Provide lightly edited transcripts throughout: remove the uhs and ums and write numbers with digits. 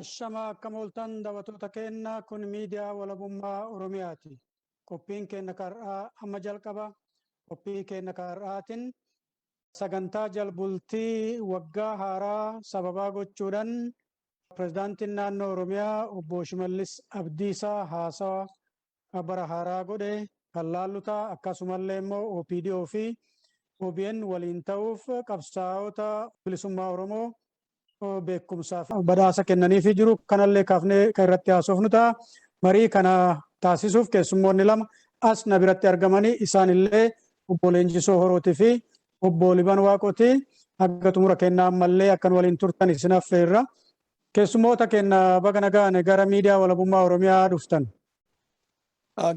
Ashama kamoltan daawwattoota keenya kun miidiyaa walabummaa Oromiyaati. Qophiin keenya karraa amma jalqaba. Qophii keenya karraatiin sagantaa Jal-Bultii waggaa haaraa sababaa gochuudhaan pirezidaantiin naannoo Oromiyaa Obboo Shimalis Abdiisaa Haasawa bara haaraa godhe kan laallutaa akkasumallee immoo OPDO fi OBN waliin ta'uuf qabsaa'ota bilisummaa Oromoo beekumsaaf badhaasa kennaniif jiru kanallee kaafnee kan irratti haasofnu ta'a. Marii kana taasisuuf keessummoonni lama as na biratti argamanii isaanillee Obbo Leenjisoo Horootii fi Obbo Liban Waaqotii akka xumura kennaa ammallee akkan waliin turtan isin affeerra. Keessummoota keenya baga nagaan gara miidiyaa walabummaa Oromiyaa dhuftan.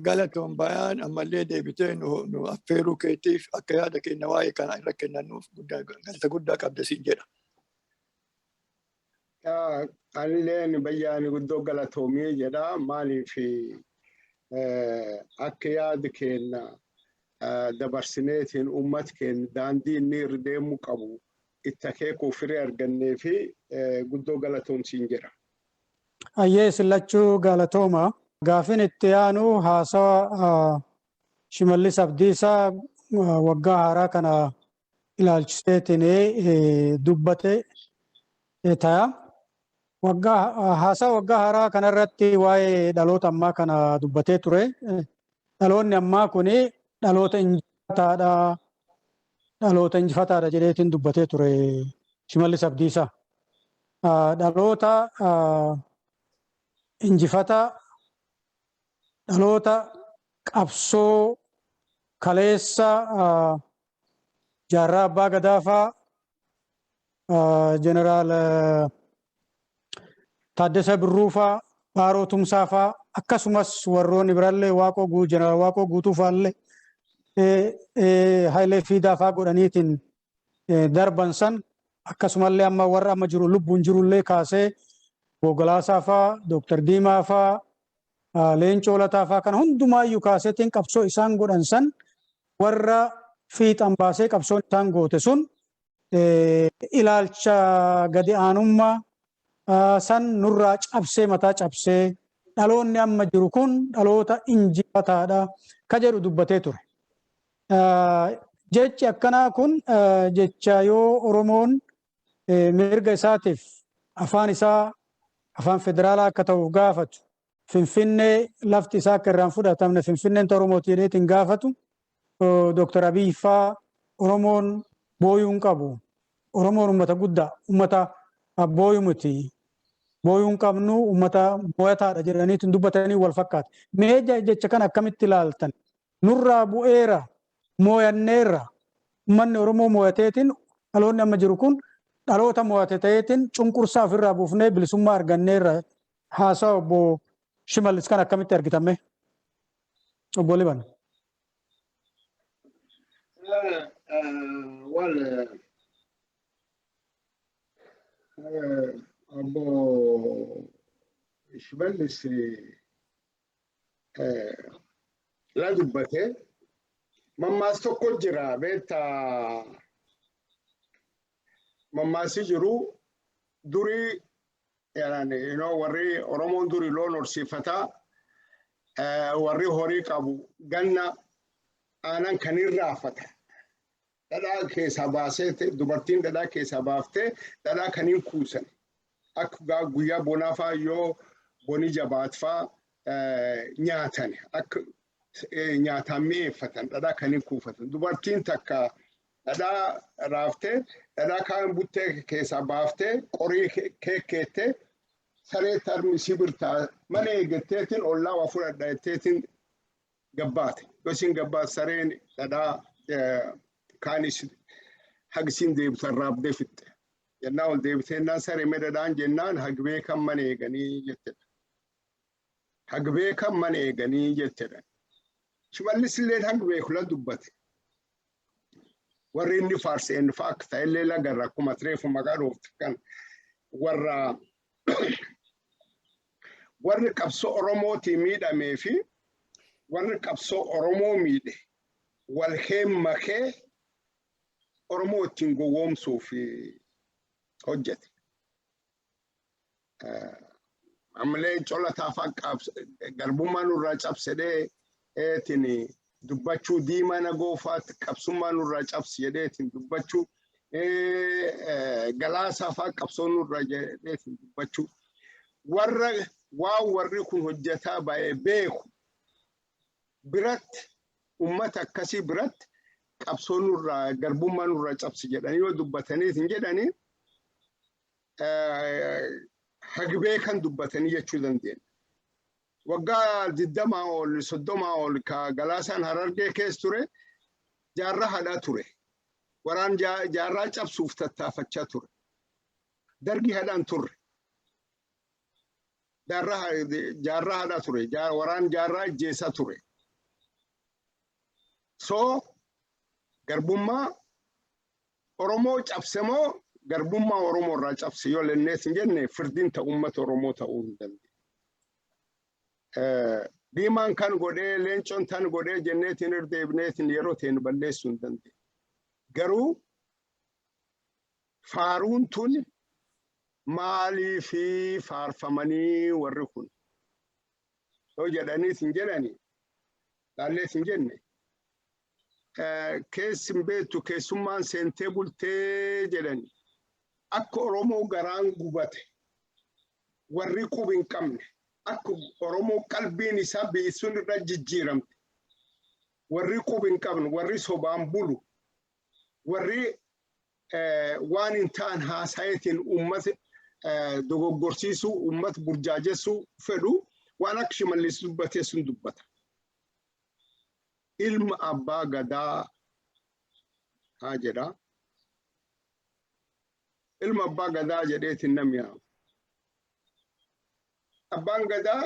Galatoon bayaan ammallee deebitee nu affeeruu keetiif akka yaada keenya waa'ee kana irra kennanuuf galata guddaa qabda siin jedha. Anilleen bayyaan guddoo galatoomii jedha maaliif akka yaada keenya dabarsineetiin uummata keenya daandii inni irra deemuu qabu itti akeekuu firii argannee fi guddoo galatoomsiin jira. Ayyee sillachuu galatooma. Gaafin itti aanu haasawa Shimalis Abdiisaa waggaa haaraa kana ilaalchiseetiin dubbate ta'a. Haasawa waggaa haaraa kanarratti waa'ee dhaloota ammaa kana dubbatee ture. Dhaloonni ammaa kuni dhaloota injifataadha jedheetiin dubbatee ture Shimalis Abdiisaa. Dhaloota injifataa dhaloota qabsoo kaleessa jaarraa abbaa gadaafaa jeneraal Taasise Birruufaa Baaroo Tumsaafaa akkasumas warroonni birallee jeneraal Waaqoo Guutuufaallee Hayilee Fiidaafaa godhaniitiin darban san akkasumallee amma warra amma jiru lubbuun jirullee kaasee Boogolaasaafaa Dooktar Diimaafaa Leencoo Lataafaa kan hundumaayyuu kaaseetiin qabsoo isaan godhan san warra fiixan baasee qabsoon isaan goote sun ilaalcha gadi aanummaa san nurraa cabsee mataa cabsee dhaloonni amma jiru kun dhaloota injifataadha ka jedhu dubbatee ture. Jechi akkanaa kun jecha yoo Oromoon mirga isaatiif afaan isaa afaan federaalaa akka ta'uuf gaafatu Finfinnee lafti isaa akka irraan fudhatamne Finfinneen Oromooti jedheetiin gaafatu Dooktar Abiy faa Oromoon booyuun qabu. Oromoon uummata guddaa uummata booyu miti. Booyuun qabnu uummata booyataadha jedhaniitiin dubbatanii wal fakkaata. Mee jecha kana akkamitti ilaaltan? Nurraa bu'eera mooyanneerra uummanni Oromoo mooyateetiin dhaloonni amma jiru kun dhaloota mooyate ta'eetiin cunqursaa ofirraa buufnee bilisummaa arganneerra. Haasawa Obbo Shimalis kan akkamitti argitame? Obbo Liban. Obbo Shimalis la dubbate mammaas tokko jira beektaa mammaasi jiru durii warri Oromoon durii loon horsiifataa warri horii qabu ganna aanan kan irraafata. Dhadhaa keessaa baasee dubartiin dhadhaa keessaa baaftee dhadhaa kan hin kuusan. Akka guyyaa bonaafaa yoo boni jabaatfaa nyaatan akka nyaataan mi'eeffatan dhadhaa kan hin kuufatan. Dubartiin takka dhadhaa raaftee dhadhaa kaan buttee keessaa baaftee qorii keekkeettee saree tarmi sibirtaa mana eeggatteetiin ollaa waa fudhadha jetteetiin gabbaate. Yookiin gabbaate sareen dhadhaa kaanis hagisiin deebisan raabdee fixxe. Jennaan ol deebiteennaan saree medadhaan jennaan hagbee kan mana eeganii jettedha. Hagbee kan mana eeganii jettedha. Shimallis illee hagbee kula dubbate. Warri inni faarse inni fa'aa akka ta'ellee lagarra akkuma tireefu maqaa dhoofte kan warri qabsoo Oromootii miidhamee fi warri qabsoo Oromoo miidhe wal makee Oromoo ittiin gowwoomsuuf hojjete. Amalee cola taafaa garbummaan irraa cabsedee tini dubbachuu diimaa na goofaatti qabsummaan irraa cabsi jedheetiin dubbachuu galaasaa fa'aa qabsoon irraa jedheetiin dubbachuu warri kun hojjetaa baay'ee beeku biratti ummata akkasii biratti qabsoon irraa garbummaan irraa cabsi jedhanii yoo dubbataniitiin jedhanii hagbee kan dubbatanii jechuu dandeenya. Waggaa 20 ol 30 ol ka galaasaan Harargee keessa ture jaarraa hadhaa ture. Waraan jaarraa cabsuuf tattaafachaa ture. Dargi hadhaan ture. Jaarraa hadhaa ture. Waraan jaarraa ajjeesaa ture. So garbummaa Oromoo cabsemoo garbummaa Oromoo irraa cabse yoo lennees hin jenne firdiin ta'u uummata Oromoo ta'uu hin dandeenye. Diimaan kan godhee leencoon tan godhee jenneetiin irdeebneetiin yeroo ta'een balleessuu hin dandeenye. Garuu faaruun tun maalii fi faarfamanii warri kun yoo jedhaniis hin jedhani laallees hin jenne. Keessin beektu keessummaan seentee bultee jedhani. Akka Oromoo garaan gubate warri qubi hin qabne akka Oromoo qalbiin isaa biisuun irra jijjiiramte warri qubi hin qabne warri sobaan bulu warri waan hin ta'an haasayeetiin uummata dogoggorsiisuu uummata burjaajessuu fedhu waan akka Shimalis dubbatee sun dubbata. Ilma abbaa gadaa haa jedhaa. Ilma abbaa gadaa jedheetiin namni yaa. Abbaan gadaa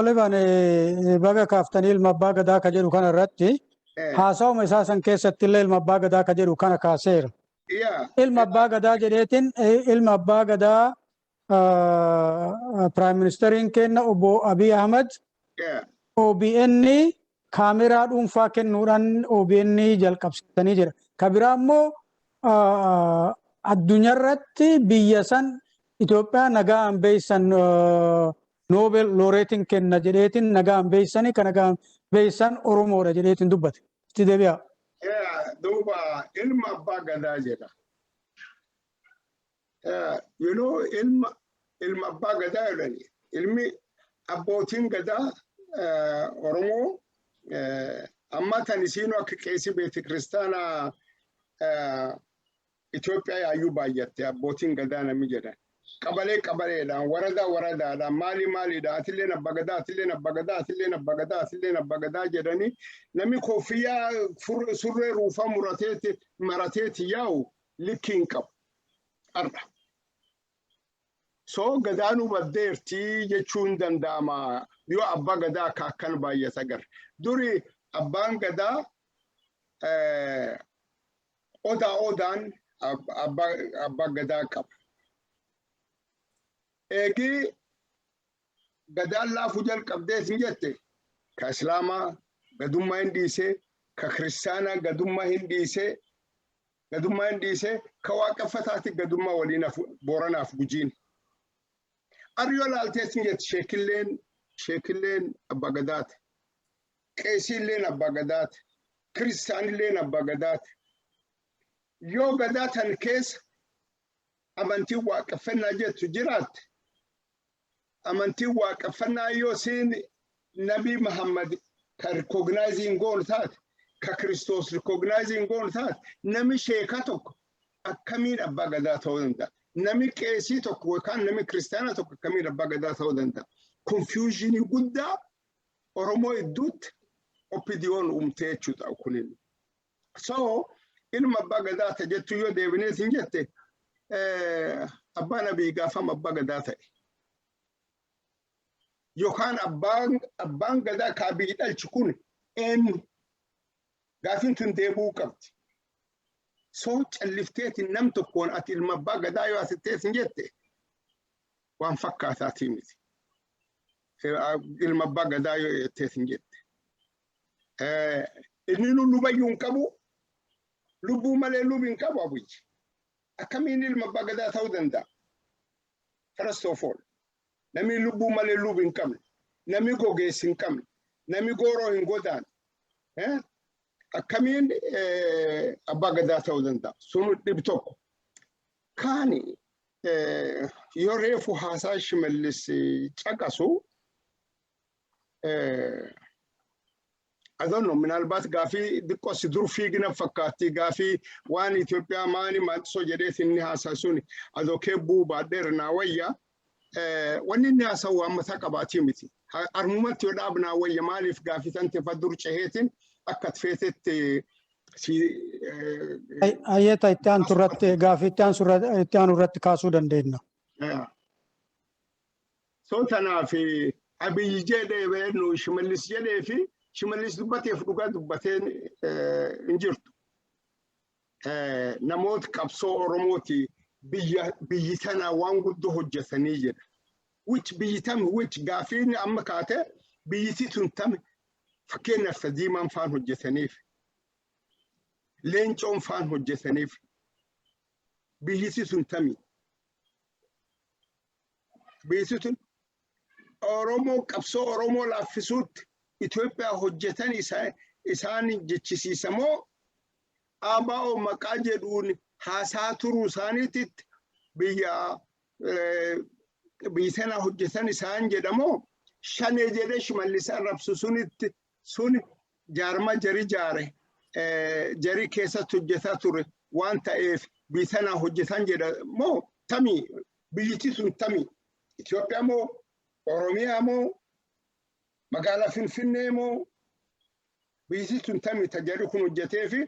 Liban baga kaaftanii ilma abbaa gadaa ka jedhu kana irratti haasawuma isaa san keessatti illee ilma abbaa gadaa ka jedhu kana kaaseera. Ilma abbaa gadaa jedheetiin ilma abbaa gadaa Prime Ministeriin kenna Obboo Abiy Ahmed OBN kaameraa dhuunfaa kennuudhaan OBN jalqabsiisanii jira. Kabiraa immoo addunyaa irratti biyya san Itoophiyaa nagaan beeysan Nobel laureatiin kenna jedheetiin nagaan beeysanii kan nagaan beeysan Oromoodha jedheetiin dubbate. Itti deebi'a. Duuba ilma abbaa gadaa jedha. Ilma abbaa gadaa jedhani. Ilmi abbootiin gadaa Oromoo amma tan isiinuu akka qeesii beeti kiristaanaa Itoophiyaa yaayyuu baay'atte abbootiin gadaa namni jedhan. Qabaleedhaan waradaadhaan maaliidhaan atilleen abbaa gadaa atilleen abbaa gadaa atilleen abbaa gadaa atilleen abbaa gadaa jedhanii namni koofiyyaa surree ruufaa marateeti yaa'u likkiin qabu arra. So gadaanuu baddeertii jechuun danda'ama yoo abbaa gadaa akka akkan baay'ata gar. Duri abbaan gadaa odaan abbaa gadaa qaba. Eegi gadaan laafuu jalqabdee sin jette ka Islaamaa gadummaa hin dhiisee ka Kiristaanaa gadummaa hin dhiisee ka waaqeffataati gadummaa waliin Booranaaf Gujiin. Arriyo laaltee sin jette sheekilleen abbaa gadaati. Qeesiilleen abbaa gadaati. Kiristaanilleen abbaa gadaati. Yoo gadaa tan keessa amantiin waaqeffannaa jettu jiraatte amantiin waaqeffannaa yoo siin Nabii Muhammad ka recognizing goon taate ka Kiristoos recognizing goon taate nami sheeka tokko akkamiin abbaa gadaa ta'uu danda'a. Nami qeesii tokko yookaan nami kiristaana tokko akkamiin abbaa gadaa ta'uu danda'a. Confusionii guddaa Oromoo idduutti oppidiyoon uumtee jechuudha kunin. So ilma abbaa gadaa ta'e jettu yoo deebinee sin jette abbaan Abiy gaafama abbaa gadaa ta'e. Yookaan abbaan gadaa ka Abiy dhalchi kun eenyu gaafiin tun deebuu qabdi. So callifteetiin nam tokkoon ati ilma abbaa gadaa yoo asittee sin jette waan fakkaataatii miti. Ilma abbaa gadaa yoo jettee sin jette. Inni lubayyuu hin qabu. Lubbuu malee lubni hin qabu Abiy. Akkamiin ilma abbaa gadaa ta'uu danda'a? first of all. Nami lubbuu malee lubbuu hin qabne. Nami gogeessi hin qabne. Nami gooroo hin godaan. Akkamiin abbaa gadaa ta'uu danda'a. Sun dhibbi tokko. Kaani yoo reefu haasaa Shimalis caqasu I don't know, minalbaat gaafii diqqoo si dur fiigina fakkaatti gaafii waan Itoophiyaa maani maantisoo jedheetiin inni haasasuun adoo keebbuu baadheera naa wayya wanni inni haasa'u waan mataa qabaatii miti. Armumatti yoo dhaabnaa wayya maaliif gaafii tante fa dur ceheetiin akka feetetti Ayyeta itti aantu irratti gaafii itti aanu irratti kaasuu dandeenya. So tanaaf Abiyyi jedhee beenu Shimalis jedhee fi Shimalis dubbateef dhugaa dubbateen hin jirtu. Namoota qabsoo Oromooti biyyi tana waan guddoo hojjetanii jedha. Biyyi tami gaafiin amma kaate biyyiti tun tami fakkeenyaaf Sadiimaan faan hojjetaniif. Leencoon faan hojjetaniif. Biyyiti tun tami. Biyyiti tun Oromoo qabsoo Oromoo laaffisuutti Itoophiyaa hojjetan isaan jechisiisamoo ABO maqaa jedhuun haasaa turuu isaaniititti biyya sana hojjetan isaan jedhamoo shanee jedhee Shimalis arrabsu sun jaarma jari jaare jari keessatti hojjetaa ture waan ta'eef biyya sana hojjetan jedhamoo tamii biyyiti sun tamii Itoophiyaa moo Oromiyaa moo magaalaa Finfinnee moo biyyiti sun tamii tajaajilu kun hojjetee fi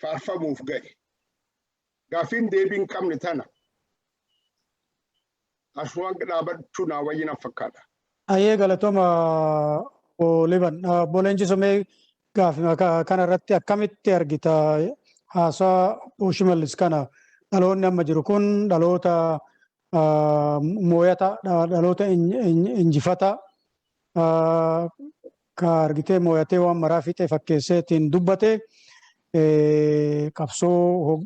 faarfamuuf ga'e. Gaafiin deebiin qabne tana. Asumaan dhaabachuu naa wayyina fakkaata. Ayyee galatooma Liban Leenjisoo gaafii kana irratti akkamitti argita haasaa Shimalis kana dhaloonni amma jiru kun dhaloota mooyata dhaloota injifata ka argitee mooyatee waan maraa fixee fakkeesseetiin dubbate qabsoo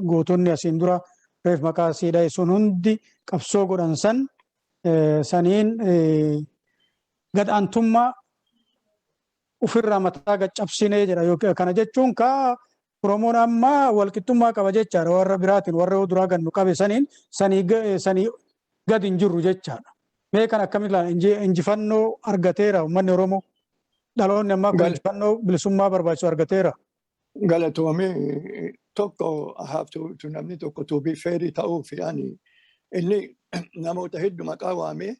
gootonni asiin dura reef maqaa siidhaa sun hundi qabsoo godhan saniin gadhaantummaa ofirraa mataa gaccabsinee jedha kana jechuun ka Oromoon amma walqixxummaa qaba jechaadha warra biraatiin warra duraa gannu qabe sanii gad hin jirru jechaadha. Mee kan akkamitti injifannoo argateera uummanni Oromoo dhaloonni amma injifannoo bilisummaa barbaachisu argateera. Galatoomee tokko namni tokko to be fair ta'uuf inni namoota hedduu maqaa waamee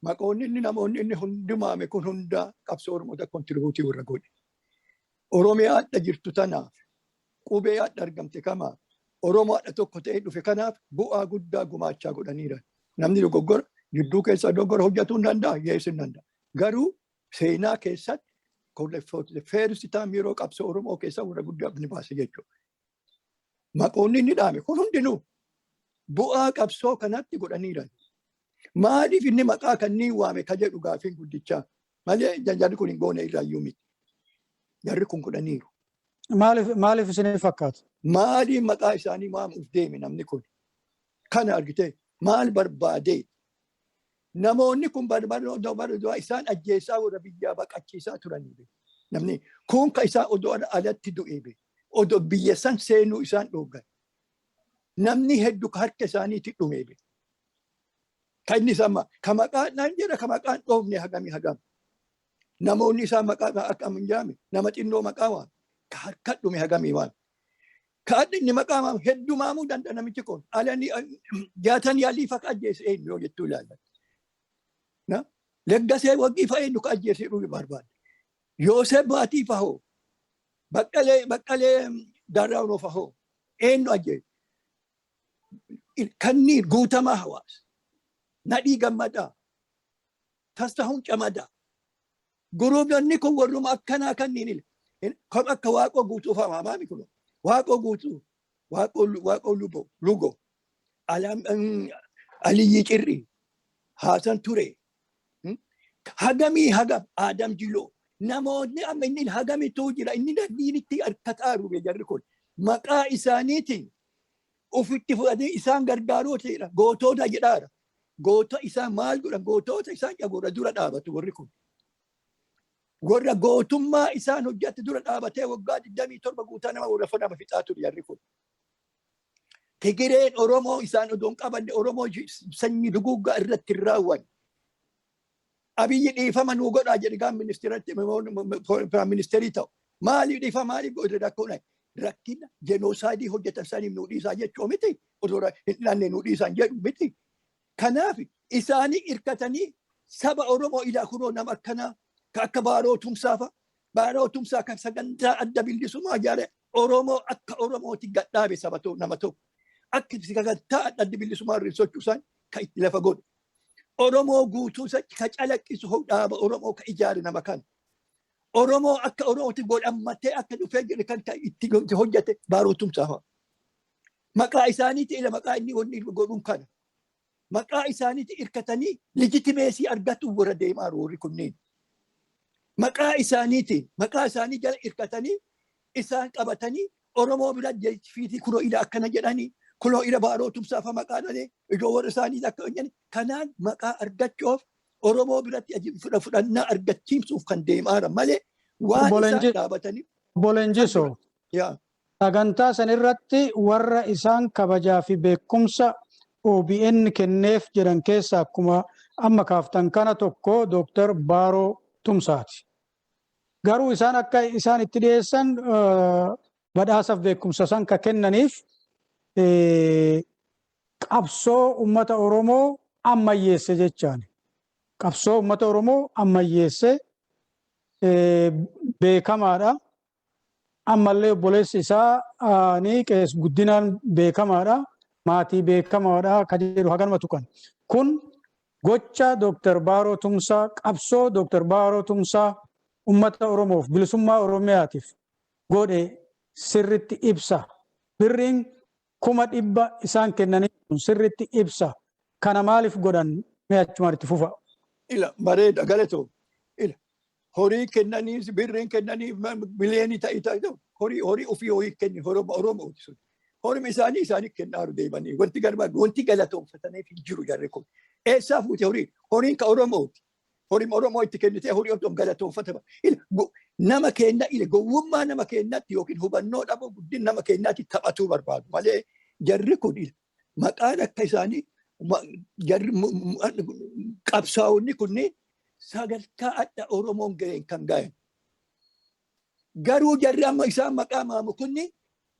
maqoonni inni namoonni inni hundumaame kun hunda qabsoo Oromoota kontribuutii warra godhe. Oromiyaa adda jirtu tanaaf qubee adda argamte kama Oromoo adda tokko ta'ee dhufe kanaaf bu'aa guddaa gumaachaa godhaniiran. Namni dogoggora jidduu keessa dogoggora hojjetuu hin danda'a yeessu hin danda'a. Garuu seenaa keessatti first time yeroo qabsoo Oromoo keessa warra guddaa ni baase jechuudha. Maqoonni inni dhaame kun hundinuu bu'aa qabsoo kanatti godhaniiran. Maaliif inni maqaa kanneen waame ka jedhu gaafiin guddichaa malee jarri kun hin goone irraayyuu miti. Jarri kun godhaniiru. Maaliif isin fakkaatu? Maaliif maqaa isaanii waamuuf deeme namni kun? Kana argitee maal barbaadee? Namoonni kun barbaadoo isaan ajjeesaa warra biyyaa baqachiisaa turanii. Namni kun ka isaa odoo alatti du'ee odoo biyya san seenuu isaan dhoogan. Namni hedduu harka isaaniitti dhumee. Kan inni sama ka maqaan naan jedha ka maqaan dhoofne hagam. Namoonni isaa maqaa akka minjaame nama xinnoo maqaa waan ka harka dhume hagamii waan. Ka adda inni maqaa waan hedduu maamuu danda'a namichi kun. Alanii jaatan yaalii fakka ajjeese eenyu yoo jettuu ilaallan. Leggasee waggii fa'a eenyu ka ajjeese dhume barbaade. Yoosef Baatii fa'oo baqqalee Darraanoo fa'oo eenyu ajjeese. Kanniin guutamaa hawaasa. Nadhii gammadaa. Tastahuun camadaa. Guruubni kun warruma akkanaa kanniin kan akka waaqoo guutuu fa'aa maami kun waaqoo guutuu waaqoo lugo Aliyyi Cirrii Haasan Turee hagamii hagam Adam Jiloo namoonni amma inni hagamitu jira inni dandiinitti harkataaru jarri kun maqaa isaaniitiin ofitti fudhatee isaan gargaaroo ta'edha gootoota jedhaara goota isaa maal godhan gootoota isaan jagoora dura dhaabatu warri kun. Warra gootummaa isaan hojjette dura dhaabatee waggaa 27 guutaa nama warra fana fixaa ture jarri kun. Tigireen Oromoo isaan odoon qabanne Oromoo sanyii duguuggaa irratti hin raawwanne. Abiyyi dhiifama nuu godhaa jedhe gaan ministeeratti ministeerii ta'u. Maaliif dhiifama maaliif godhe rakkoon rakkina jenoosaayidii hojjetan saniif nuu dhiisaa jechuu miti. Odoo hin dhiyaanne nuu dhiisaan jedhu miti. Kanaaf isaanii hirkatanii saba Oromoo ilaa kunoo nama akkanaa ka akka baaroo tumsaa kan sagantaa adda bilisummaa jaare Oromoo akka Oromooti gadhaabe saba nama tokko. Akka sagantaa adda bilisummaa irratti sochoosaan kan itti lafa godhu. Oromoo guutuu ka calaqqisu dhaaba Oromoo ka ijaare nama kan. Oromoo akka Oromooti godhammatee akka dhufee jedhe kan itti hojjete baaroo tumsaa. Maqaa isaaniiti ila maqaa inni wanni godhuun kana. Maqaa isaaniiti hirkatanii legitimeesii argatu warra deemaa roorri kunneen. Maqaa isaanii jala hirkatanii isaan qabatanii Oromoo bira fiitii kunoo ila akkana jedhanii kunoo ila baaroo tumsaafa maqaa dhalee ijoo warra isaanii akka hojjan kanaan maqaa argachuuf Oromoo biratti fudhannaa argachiisuuf kan deemaara malee waan isaan dhaabatanii. Leenjisoo. Sagantaa san irratti warra isaan kabajaa fi beekumsa OBN kenneef jedhan keessa akkuma amma kaaftan kana tokko Dr. Baaroo Tumsaati. Garuu isaan akka isaan itti dhiyeessan badhaasaaf beekumsa san ka kennaniif qabsoo uummata Oromoo ammayyeesse jechaani. Qabsoo uummata Oromoo ammayyeesse beekamaadha. Ammallee obboleessi isaa ni qees guddinaan beekamaadha. Maatii beekamaadha ka jedhu haganuma tuqan. Kun gocha Dr. Baaroo Tumsaa qabsoo Dr. Baaroo Tumsaa ummata Oromoof bilisummaa Oromiyaatiif godhe sirritti ibsa. Birriin 100,000 isaan kennanii sirritti ibsa. Kana maaliif godhan mee achumaan itti fufa? Ila bareeda galatoo. Ila horii kennanii birriin kennanii miliyoonii ta'e horii ofii horii kenni Oromoo sun. Horii isaanii kennaaru deemanii wanti galatoomfataniif hin jiru jarri kun. Eessaa fuute horiin ka Oromooti. Horiin Oromoo itti kennitee horii otoo galatoomfatama. Nama kenna gowwummaa nama kennatti yookiin hubannoo dhabu guddin nama kennaatti taphatuu barbaadu malee jarri kun maqaan akka isaanii qabsaa'onni kunniin sagantaa adda Oromoon ga'een kan ga'en. Garuu jarri amma isaan maqaa maamu kunniin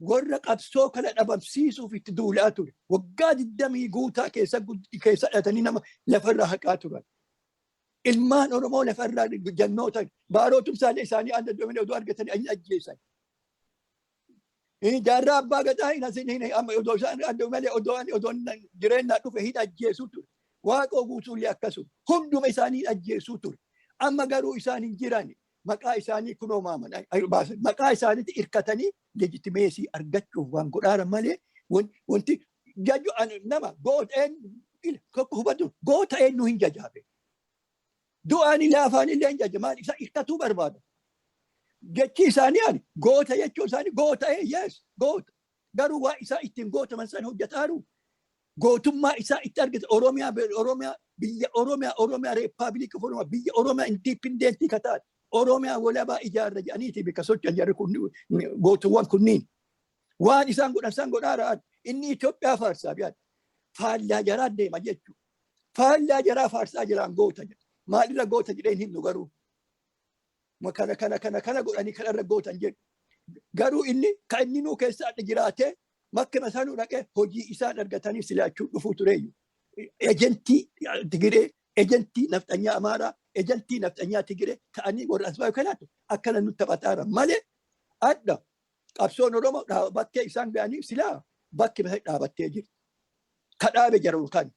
warra qabsoo kana dhabamsiisuuf itti duulaa ture. Waggaa 20 guutaa keessa hidhatanii nama lafarraa haqaa turan. Ilmaan Oromoo lafarraa jannoota Baaroo Tumsaalee isaanii adda doomine odoo argatanii ayin ajjeesan. Jaarraa abbaa gadaa odoo isaan adda malee odoo jireenyaa dhufe hin ajjeesuu ture. Waaqoo guutuullee akkasuma hunduma isaanii ajjeesuu ture. Amma garuu isaan hin jiran maqaa isaanii kunoo maaman maqaa isaaniitti hirkatanii legitimeesii argachuuf waan godhaaran malee wanti jaju nama goota eenyu hin jajaabe. Du'aanii laafaan illee hin jaje maal isa hirkatuu barbaada. Jechi isaanii ani goota jechuun isaanii goota yes goota. Garuu waa isaa ittiin gootaman san hojjetaaru. Gootummaa isaa itti argite Oromiyaa Reeppaabilikii Oromiyaa biyya Oromiyaa indipendentii kataate. Oromiyaa walabaa ijaarra jedhaniiti bika socho'an jarri kun gootuwwan kunniin. Waan isaan godhan san godhaara inni Itoophiyaa faarsaa biyyaadha. Faallaa jaraa deema jechuudha. Faallaa jaraa faarsaa jiraan goota jedha. Maalirra goota jedheen himnu garuu. Kana godhanii kanarra gootan jedhu. Garuu inni kan inni nuu keessa adda jiraatee makkima isaanuu dhaqee hojii isaan argatanii silaachuu dhufuu tureeyyu. Ejentii Tigiree, ejentii nafxanyaa Amaaraa, ejentii nafxanyaa Tigiree ta'anii warra asbaa kanaatu akkana nutti taphataara malee adda qabsoon Oromoo bakkee isaan ga'anii silaa bakki dhaabattee jiru. Kadhaabe jaru kan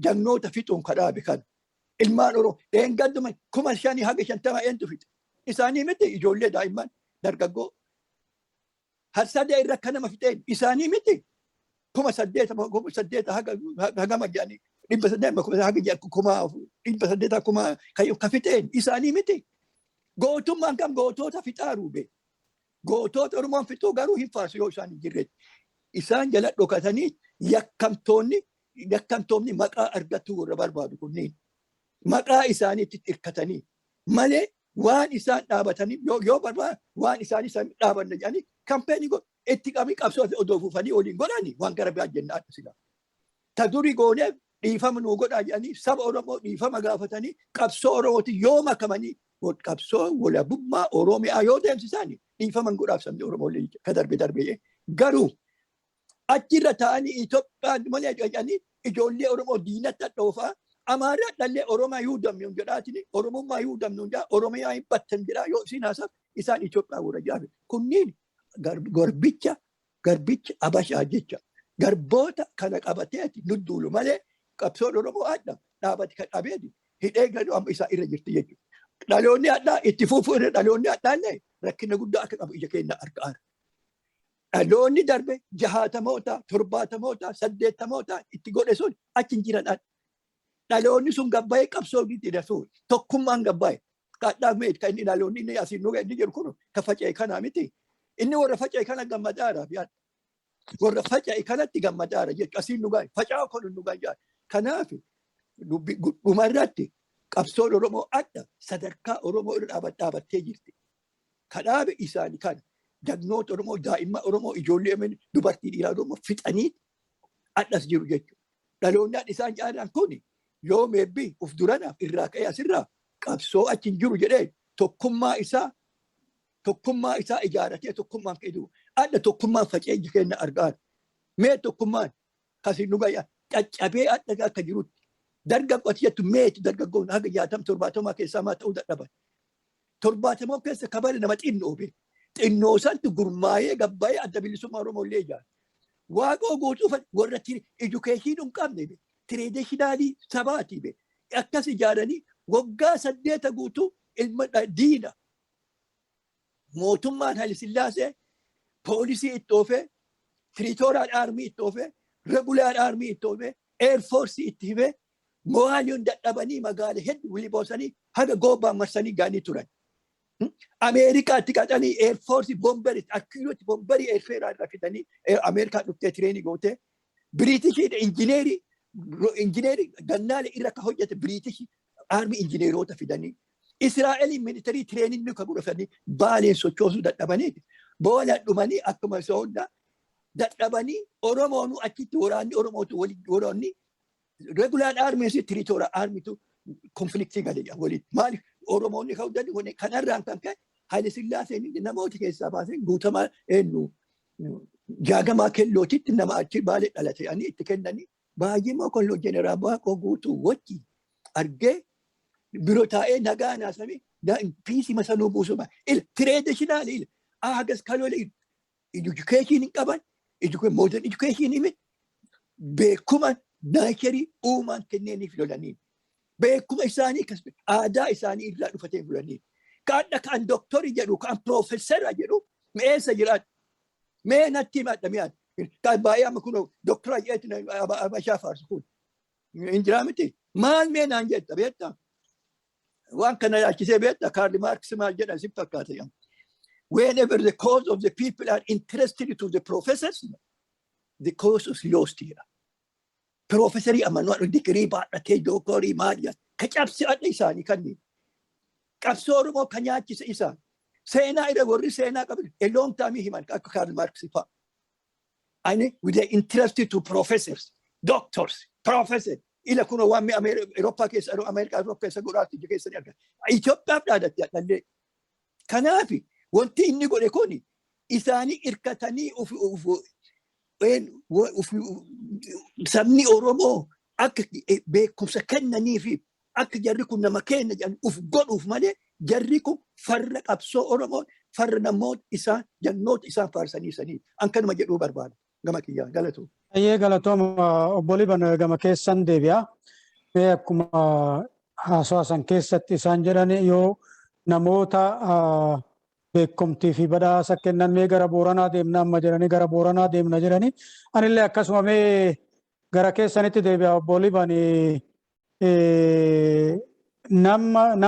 jannoota fixuun kadhaabe kan ilmaan Oromoo dheengadduma 5,000 haga 50 eentu fixe. Isaanii miti ijoollee daa'imman dargaggoo. Harsadee irra akka nama fixeen isaanii miti 8,000 haga majjaanii 800 ka fixeen isaanii miti. Gootummaan kam gootoota fixaaruu be. Gootoota Oromoon fixuu garuu hin faarsu yoo isaan hin jirreetti. Isaan jala dhokatanii yakkamtoonni yakkamtoomni maqaa argatu warra barbaadu kunniin. Maqaa isaaniitti hirkatanii malee waan isaan dhaabatanii yoo barbaada waan isaan dhaabanna jedhanii kampeenii itti qabii qabsoo odoo fuufanii waliin godhanii waan gara biraa jennaan sila. Ta duri goonee dhiifama nuu godhaa jedhanii saba Oromoo dhiifama gaafatanii qabsoo Oromooti yoo makamanii qabsoo walabummaa Oromiyaa yoo deemsisanii dhiifama godhaaf sabni Oromoo ka darbee garuu achirra ta'anii Itoophiyaan malee jedhanii ijoollee Oromoo diinatti dhoofaa Amaaraa dhallee Oromaa yuudamnu jedhaatini Oromummaa yuudamnu jedhaa Oromiyaa hin battan jedhaa yoo isin haasaaf isaan Itoophiyaa warra jaabe kunniin garbicha Abashaa jecha garboota kana qabateeti nudduulu malee qabsoon Oromoo adda dhaabati kan dhabeeti hidhee gadu amma isaa irra jirti jechuudha. Dhaloonni addaa itti fuufuu irra dhaloonni addaallee rakkina guddaa akka qabu ija keenya argaa. Dhaloonni darbe 60moota 70moota 80moota itti godhe sun achi hin jiran. Dhaloonni sun gabbaa'ee qabsoo itti dhasuu tokkummaan gabbaa'e. Kadhaa meet kan inni dhaloonni inni asiin nuga inni jiru kun ka faca'e kanaa miti. Inni warra faca'e kana gammadaara yaadda. Warra faca'e kanatti gammadaara jechuudha asiin nugaa faca'aa kun nugaa jaara. Kanaaf dhumarratti qabsoon Oromoo adda sadarkaa Oromoo irra dhaabattee jirti. Kadhaabe isaanii kana jagnoota Oromoo daa'imman Oromoo ijoollee dubartii dhiiraa Oromoo fixanii addas jiru jechuudha. Dhaloonni isaan jaaran kun yoo meebbii uf duranaaf irraa ka'ee asirraa qabsoo achi hin jiru jedhee tokkummaa isaa ijaaratee tokkummaan ka'ee adda tokkummaan faca'ee keenya argaa. Mee tokkummaan kasi nu gayyaa caccabee adda akka jirutti dargaggooti jettu meeti dargaggoon haga 60-70 keessaa maa ta'uu dadhaban. 70 keessa kabale nama xinnoo be. Xinnoo santi gurmaa'ee gabbaa'ee adda bilisummaa Oromoo illee ijaara. Waaqoo guutuuf warra education hin qabne be. Traditionalii sabaati be. Akkas ijaaranii waggaa 8 guutuu ilma diina. Mootummaan Haile Sillaasee poolisii itti oofee, Territorial Army itti oofee, Regular Army itti oofee, Air Force itti himee, mo'aaliyoon dadhabanii magaala hedduu walii boosanii haga goobaan marsanii gaanii turan. Ameerikaatti qaxanii Air Force bomberii akkiilootti bomberii Airfeeraa irraa fidanii Ameerikaa dhuftee tireenii gootee Biriitishii injineerii gannaalee irra akka hojjete Biriitishii Army injineeroota fidanii Israa'eliin militarii tireenii ka godhatanii baaleen sochoosuu dadhabanii boola dhumanii akkuma sooddaa dadhabanii Oromoonuu achitti waraanni Oromootu waraanni Regular Army si Territorial Army tu konfliktii galee walitti maaliif Oromoonni ka'uu kanarraan kan ka'e Haile Sillaaseen namoota keessaa baasee guutamaa eenyu jaagamaa kellootitti nama achi baalee dhalate ani itti kennanii baay'ee moo kolloo jeneraal Waaqoo guutuu wajji argee biro taa'ee nagaa naasame piisii masanuu buusuma traditional agas kaloole education hin qaban modern education hime beekuma naacherii uumaan kenneeniif lolaniin. Beekuma isaanii aadaa isaanii irraa dhufatee bulanii. Kaadha kan doktorii jedhu kan piroofeesara jedhu meessa jiraatu. Mee natti himadha miyaan. Kan baay'ee amma kun doktora jedhetti Abashaa faarsu kun. Hin jiraa miti. Maal mee naan jetta beektaa? Waan kana yaachisee beektaa Kaarl Marx maal jedhan si fakkaata. Whenever the cause of the people are interested to the professors, the cause is lost here. Professori amanuu digirii baadhatee doktorii maaliyaa ka cabsi adda isaanii kanneen qabsoo Oromoo ka nyaachise isaan seenaa irra warri seenaa qaban a long time himan akka Karl Marx fa'a. Ani with the interested to professors, doctors, professors ila kun waan Eurooppaa keessa Ameerikaa keessa godhaatti ija keessanii argan. Itoophiyaaf dhaadatti adhallee. Kanaaf wanti inni godhe kun isaanii irkatanii sabni Oromoo akka beekumsa kennanii fi akka jarri kun nama kenna jedhan uf godhuuf malee jarri kun farra qabsoo Oromoo farra namoota isaan jannoota isaan faarsanii sanii akkanuma jedhuu barbaada gama kiyyaa galatu. Ayyee galatooma obbo Liban gama keessan deebi'a. Mee akkuma haasawaa san keessatti isaan jedhan yoo namoota beekumtii fi badhaasa kennan mee gara Booranaa deemna amma jedhanii gara Booranaa deemna jedhanii anillee akkasuma mee gara keessanitti deebi'a obbo Liban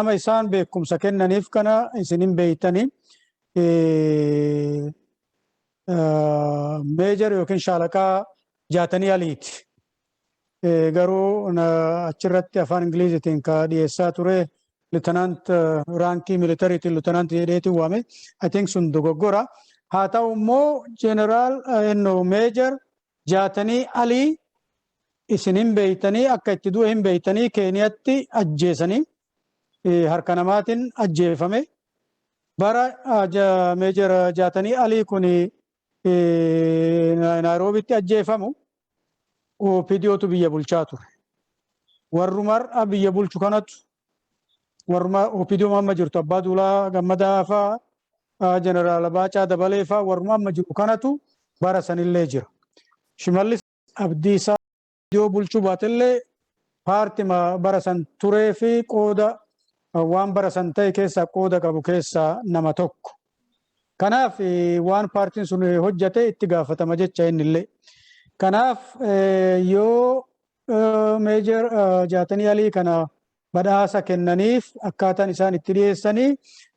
nama isaan beekumsa kennaniif kana isin hin beeytanii meejar yookiin shaalaqaa jaatanii aliiti. garuu achirratti afaan Ingilizitiin ka dhiyeessaa ture lieutenant raankii militariitiin lieutenant jedheetiin waame. I think sun dogoggora. Haa ta'u immoo jeneraal meejor jaatanii alii isin hin beeytanii akka itti du'e hin beeytanii Keeniyatti ajjeesanii harka namaatiin ajjeefame. Bara meejor jaatanii alii kun Naayiroobitti ajjeefamu OPDOtu biyya bulchaa ture. Warrumarra biyya bulchu kanatu warruma OPDO amma jirtu Abbaa Duulaa Gammadaa fa'aa jeneraal Baacaa Dabalee fa'aa warruma amma jiru kanatu bara sanillee jira. Shimalis Abdiisaa OPDO bulchuu baatellee paartima bara san turee fi qooda waan bara san ta'e keessaa qooda qabu keessaa nama tokko. Kanaaf waan paartiin sun hojjate itti gaafatama jecha innillee. Kanaaf yoo meejor jaatanii alii kana badhaasa kennaniif akkaataan isaan itti dhiyeessanii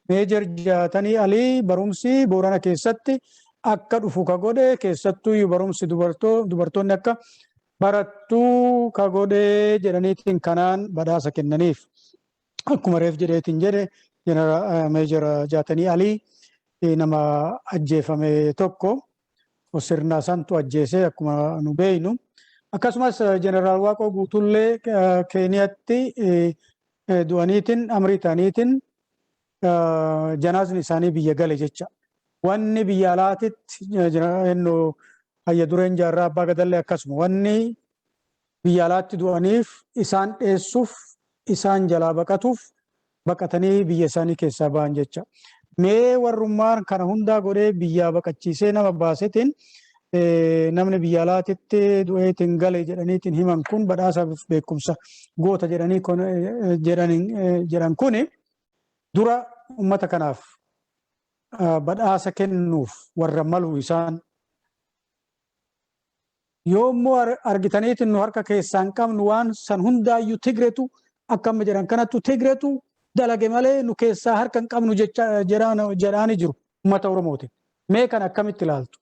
meejor jaatanii alii barumsi Boorana keessatti akka dhufu ka godhe keessattuu barumsi dubartoonni akka barattuu ka godhe jedhaniitiin kanaan badhaasa kennaniif. Akkuma reef jedheetiin jedhe meejor jaatanii alii nama ajjeefame tokko sirna santu ajjeesee akkuma nu beeynu. Akkasumas jeneraal Waaqoo guutullee Keeniyatti du'aniitiin amrii ta'aniitiin janaasni isaanii biyya gale jecha. Wanni biyya alaatitti hayya dureen jaarraa abbaa gadallee akkasuma wanni biyya alaatti du'aniif isaan dheessuuf isaan jalaa baqatanii biyya isaanii keessaa ba'an jecha. Mee warrummaan kana hundaa godhee biyyaa baqachiisee nama baasetiin namni biyya alaatitti du'eetiin gale jedhaniitiin himan kun badhaasa beekumsa goota jedhan kuni dura ummata kanaaf badhaasa kennuuf warra malu isaan. Yoommoo argitaniitiin nu harka keessaan qabnu waan san hundaayyuu Tigreetu akkama jedhan kanattu Tigreetu dalage malee nu keessaa harka hin qabnu jedhaani jiru ummata Oromooti. Mee kan akkamitti ilaaltu?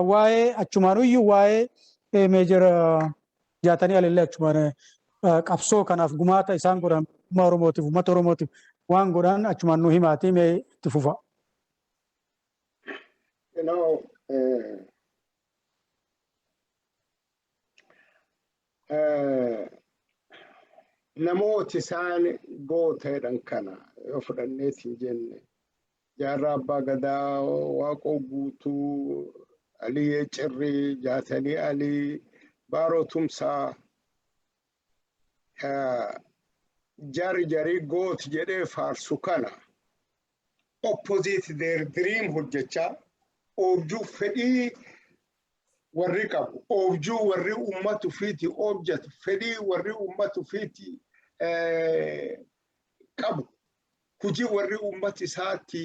Waa'ee achumaanuyyuu waa'ee meejor jaatanii alillee achumaan qabsoo kanaaf gumaata isaan godhan ummata Oromootiif waan godhan achumaan nu himaatii mee itti fufa. Namooti isaan gooteedhan kana yoo fudhanneetiin jenne jaarraa abbaa gadaa Waaqoo guutuu Aliyee Cirrii jaatanii alii baaroo tumsaa jarii goot jedhee faarsu kana opposite their dream hojjechaa oobjuu fedhii warri qabu oobjuu warri ummatu fiiti objatu fedhii warri ummatu fiiti qabu hujii warri ummati isaatti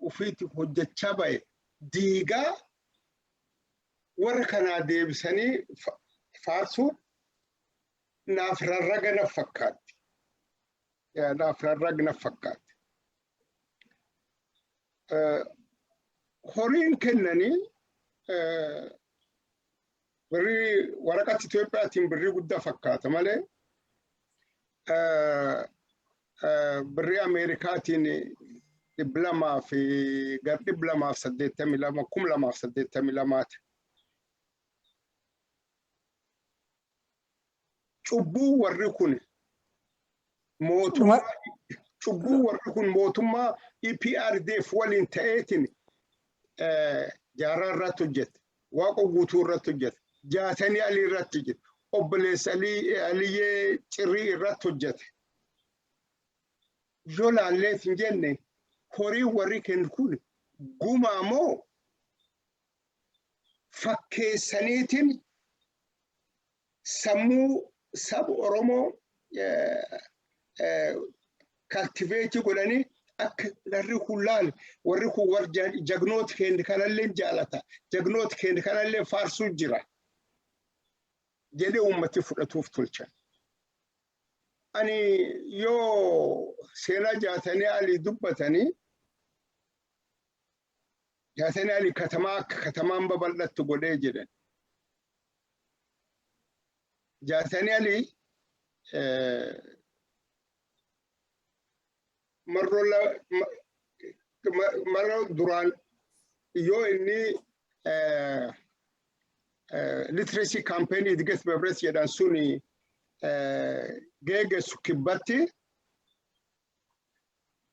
ufiiti hojjechaa ba'e diigaa warra kanaa deebisanii faarsuun naaf rarraga na fakkaatti. Naaf rarraga na fakkaatti. Horiin kennanii birrii waraqaa Itoophiyaatiin birrii guddaa fakkaata malee birrii Ameerikaatiin 200 fi gar 282 282. Cubbuu warri kun mootummaa EPRDF waliin ta'eetiin jaarraa irratti hojjete. Waaqoo guutuu irratti hojjete. Jaatanii alii irratti hojjete. Obboleessa Aliyee Cirrii irratti hojjete. Yoo laalleef hin jenne horii warri kennu kun gumaa moo fakkeessaniitiin sammuu saba Oromoo cultivate godhanii akka warri hullaan warri kun jagnoota keenya kanallee jaalata jagnoota keenya kanallee faarsuu jira jedhee uummati fudhatuuf tolchan. Ani yoo seenaa jaatanii alii dubbatanii jaatanii alii katamaa akka katamaan babal'attu godhee jedhan. jaatanii alii marro duraan yoo inni literacy campaign idges bebres jedhan suni geegessu kibbatti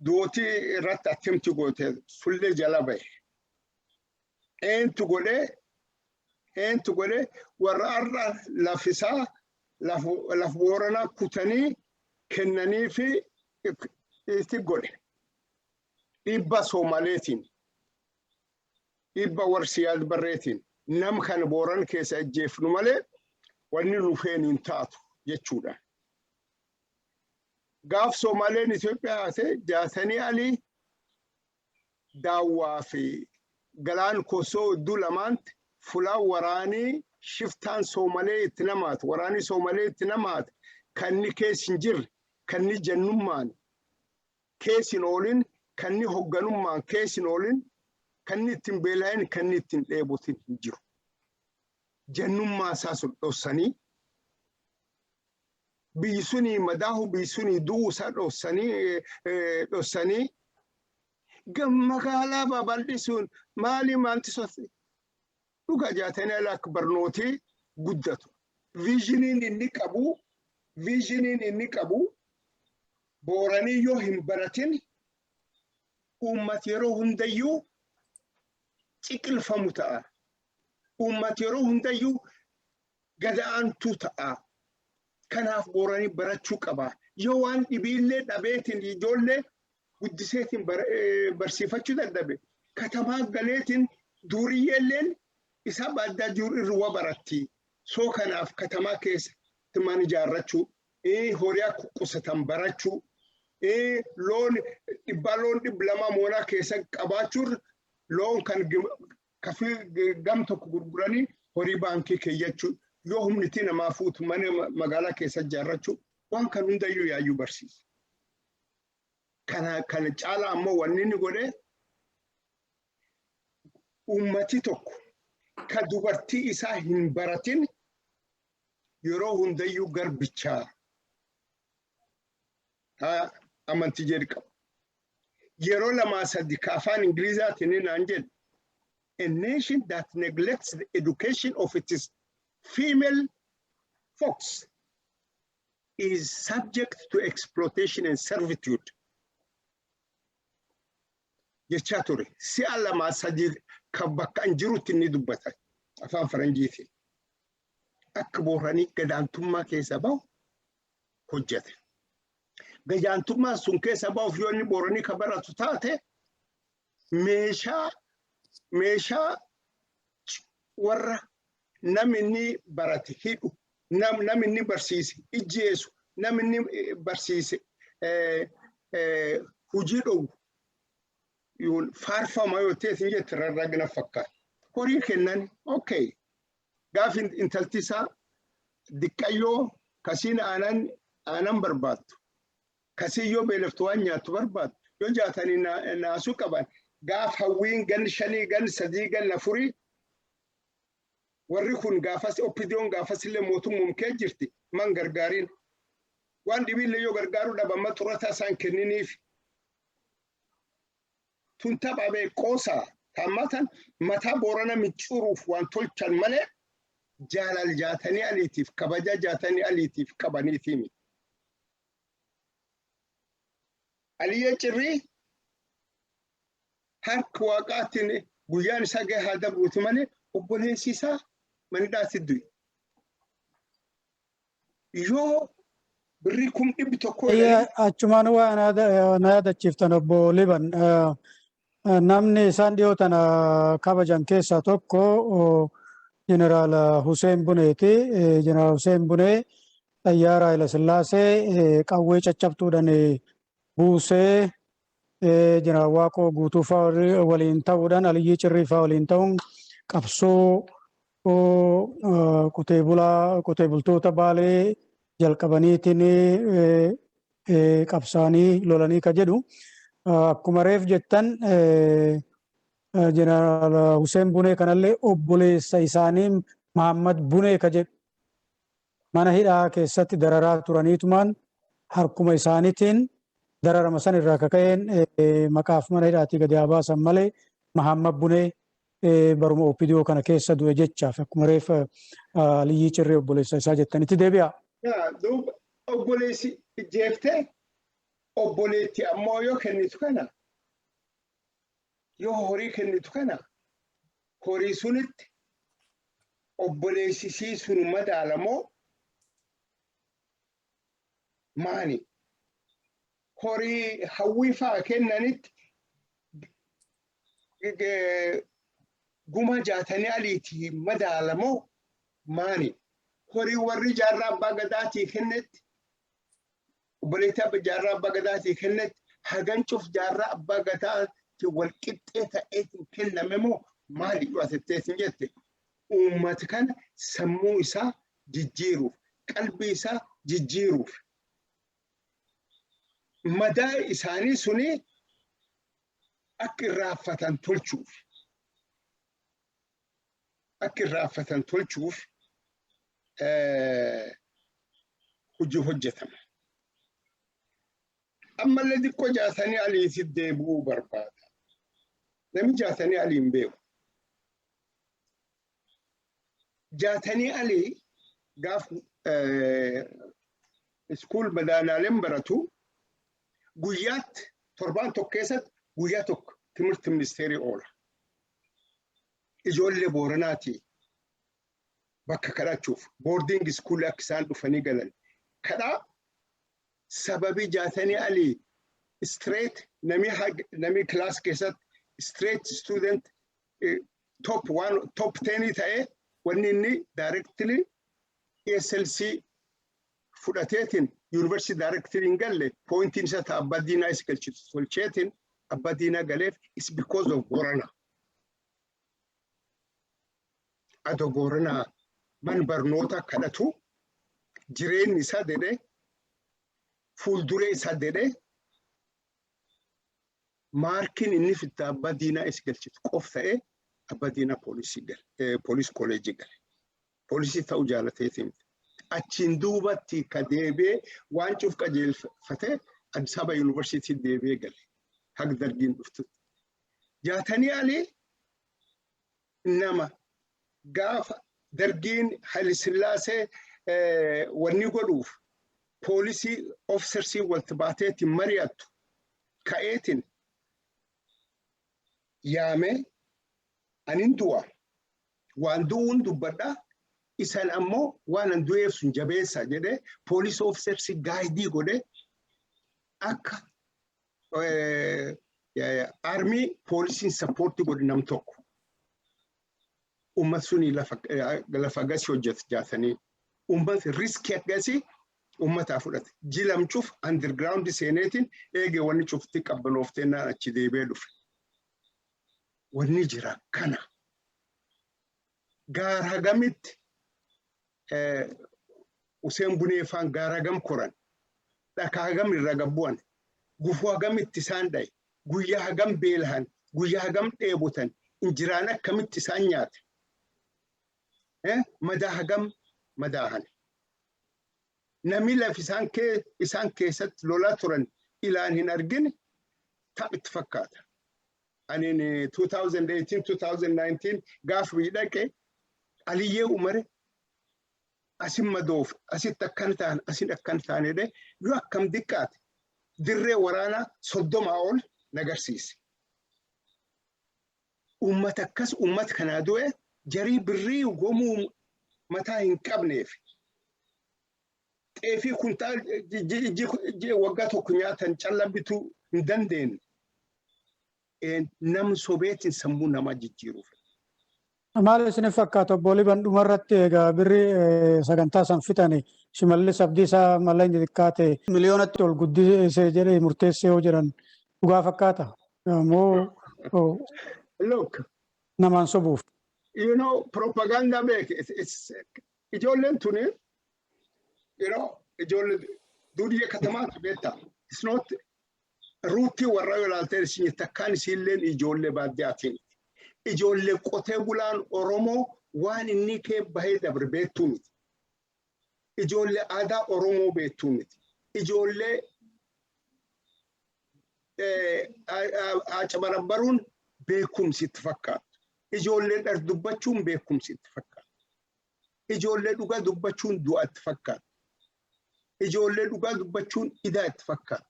duoti irratti attempt goote sullee jala bahe eentu godhe warra arra lafisaa laf Booranaa kutanii kennanii fi itti godhe dhibba Soomaleetiin dhibba warsiyaad barreetiin nam kan Booran keessa ajjeefnu malee wanni nufeen hin taatu jechuudha. Gaaf Soomaleen Itoophiyaa haase jaatanii alii daawwaa fi galaan kosoo iddoo lamaanti fulaa waraanii shiftaan Soomalee itti namaatu waraanii Soomalee itti namaatu kanni keessa hin jirre kanni jannummaan keessin oolin kanni hogganummaan keessin oolin kanni ittiin beelaa'in kanni ittiin dheebotin hin jiru. Jannummaa isaa dhossanii biyyi suni madaahu biyyi suni du'uu isaa dhossanii magaalaa babal'isuun maalti sotti dhuga jaatanii ala akka barnootii guddatu. Viizhiniin inni qabu Booranii yoo hin baratin uummati yeroo hundayyuu ciqilfamu ta'a. Uummati yeroo hundayyuu gada'aantuu ta'a. Kanaaf Booranii barachuu qaba. Yoo waan dhibiillee dhabeetiin ijoollee guddiseetiin barsiifachuu dadhabe katamaa galeetiin duuriyyeelleen isa baaddaa jiru irra baratti. Soo kanaaf katamaa keessatti mana ijaarrachuu horiyaa qusatan barachuu loon dhibba lama moonaa keessa qabaachuun loon kan kafii gam tokko gurguranii horii baankii keeyyachuu yoo humniti namaa fuutu mana magaalaa keessa ijaarrachuu waan kan hundayyuu yaayyuu barsiisa. Kana caala ammoo wanni inni godhe uummati tokko ka dubartii isaa hin baratin yeroo hundayyuu garbichaa amantii jedhi qaba. Yeroo lamaa sadi ka afaan Ingilizaatiin naan jedhe a nation that neglects the education of its female folks is subject to exploitation and servitude. Jechaa ture si'a lamaa sadi ka bakka hin jirutti inni dubbata afaan Faranjiitiin. Akka Booranii gadaantummaa keessa bahu hojjete. Gadaantummaa sun keessa bahuuf yoo inni Booranii ka baratu taate meeshaa warra namni barate hidhu namni barsiise ijjeesu namni barsiise hujii dhowu yoon faarfama yoo teessin jette rarragna fakkaata. Horii kennan okay. Gaaf intaltisaa diqqayyoo kasiin aanan barbaaddu. Kasii yoo beeleftu waan nyaattu barbaaddu. Yoo jaatanii naasuu qaban gaaf hawwiin gan 5 gan 3 gan 4 warri kun gaafas oppidiyoon gaafasillee mootummaan kee jirti man gargaariin. Waan dhibiillee yoo gargaaruu dhabamma xurataa isaan kenniniif. Tun tapha beekoosaa tammatan mataa Boorana miccuuruuf waan tolchan malee jaalal jaatanii aliitiif kabaja jaatanii aliitiif qabaniitiimi. Aliyyee cirrii harka waaqaatiin guyyaan isaa gahee haa dabruuti malee obboleessi isaa manidhaatti du'i. Yoo birrii 100 achumaan waa na yaadachiiftan obbo Liban. Namni isaan dhiyootan kabajan keessaa tokko Jeneraal Hussein Buneeti. Jeneraal Hussein Bunee xayyaara Haayile Sillaasee qawwee caccabtuudhaan buusee Jeneraal Waaqoo guutuufaa waliin ta'uudhaan Aliyyii Cirriifaa waliin ta'uun qabsoo qotee bultoota Baalee jalqabaniitiin qabsaanii lolanii ka jedhu. Akkuma reef jettan Jeneraal Hussein Bunee kanallee obboleessa isaanii Mahammad Bunee ka jedhu. mana hidhaa keessatti dararaa turaniitumaan harkuma isaaniitiin dararama san irraa kaka'een maqaaf mana hidhaatii gadi haa baasan malee Mahammad Bunee baruma OPDO kana keessa du'e jechaaf akkuma reefa Aliyyii Cirree obboleessa isaa jettanitti deebi'a. Duuba obboleessi jeeftee obboleetti ammoo yoo kennitu kana yoo horii kennitu kana horii sunitti obboleessisii sun madaalamoo maani horii hawwifaa kennanitti guma jaatanii aliitii madaalamoo maani horii warri jaarraa abbaa gadaatii kennetti obboleettii jaarraa abbaa gadaatii kennetti hagancuuf jaarraa abbaa gadaatii wal qixxee ta'eetiin kenname moo maali dhu'atetteetiin jette uummata kana sammuu isaa jijjiiruuf qalbii isaa jijjiiruuf madaa isaanii suni akka irraanfatan tolchuuf hojii hojjetama. Ammallee xiqqoo jaatanii aliitti deebi'uu barbaada. Namni jaatanii alii hin beeku. Jaatanii alii gaaf iskuul madaanaaleen baratu guyyaatti torbaan tokko keessatti guyyaa tokko timirti ministeerii oola. Ijoollee Booranaatii bakka kadhachuuf boordiingi iskuulii akka isaan dhufanii galan kadhaa sababii jaatanii alii straight namni kilaas keessatti straight student top 10 ta'ee wanni inni directly SLC fudhateetiin university directly hin galle pointiin isa ta'a abbaa diinaa isa galchitu tolcheetiin abbaa diinaa galeef is because of Boorana. Ado Booranaa man barnoota kadhatu jireenyi isaa dedhee fuulduree isaa dedhee maarkiin inni fitta abbaa diinaa isa galchitu qof ta'ee abbaa diinaa poolis kolleejii gale. Poolisii ta'uu jaalateetiin achiin duubatti ka deebi'ee waan cuuf qajeelfatee Addis Ababa Yuunivarsiitii deebi'ee gale. Haga dargiin dhuftu. Jaatanii alii nama gaafa dargiin Haile Sillaasee wanni godhuuf poolisii officersii walti baateetiin mari'attu ka'eetiin yaamee anin du'a waan du'uun dubbadhaa isan ammoo waan an du'eef sun jabeessa jedhee poolisii officersii gaayidii godhee akka armii poolisiin sappoortii godhe nam tokko. Ummat suni lafa agasii hojjetu jaatanii ummat riskii agasii ummataa fudhate jilamchuuf underground seeneetiin eegee wanni cufti qabbanoofteennaan achi deebi'ee dhufe. Wanni jira kana gaara hagamitti Useen Buneefaan gaara hagam koran dhakaa hagam irra gabbu'an gufuu hagamitti isaan dhaye guyyaa hagam beelahan guyyaa hagam dheebotan injiraan akkamitti isaan nyaate. Madaa hagam madaahan. Namni laf isaan keessatti lolaa turan ilaan hin argine taphitti fakkaata. Anin 2018-2019 gaaf dhaqe Aliyyee Umare asin madoof asitti akkan ta'an asin akkan ta'anidhe yoo akkam diqqaate dirree waraanaa 30 ol nagarsiise. Uummata akkas uummata kanaa du'e jarii birrii gomuu mataa hin qabneef xeefii kuntaa waggaa tokko nyaatan calla bituu hin dandeenye nam sobeetiin sammuu namaa jijjiiruuf. Maal isin fakkaatu obbo Liban dhumarratti egaa birrii sagantaa san fixani Shimalis Abdiisaa malleen xiqqaate miliyoonatti ol guddisee jedhee murteessee yoo jiran dhugaa fakkaata moo look namaan sobuuf. You know, propaganda make it's ijoolleen tuni, you know, ijoollee duudiyya katamaatu beektaa. It's not ruutii warra ilaaltee isin takkaan isilleen ijoollee baadiyaatiin. Ijoollee qotee bulaan Oromoo waan inni kee bahee dabre beektuu miti. ijoollee aadaa Oromoo beektuu miti. Ijoollee acabarabbaruun beekumsi itti fakkaatu. Ijoollee dhar dubbachuun beekumsi itti fakkaatu. Ijoollee dhugaa dubbachuun du'a itti fakkaatu. Ijoollee dhugaa dubbachuun idaa itti fakkaatu.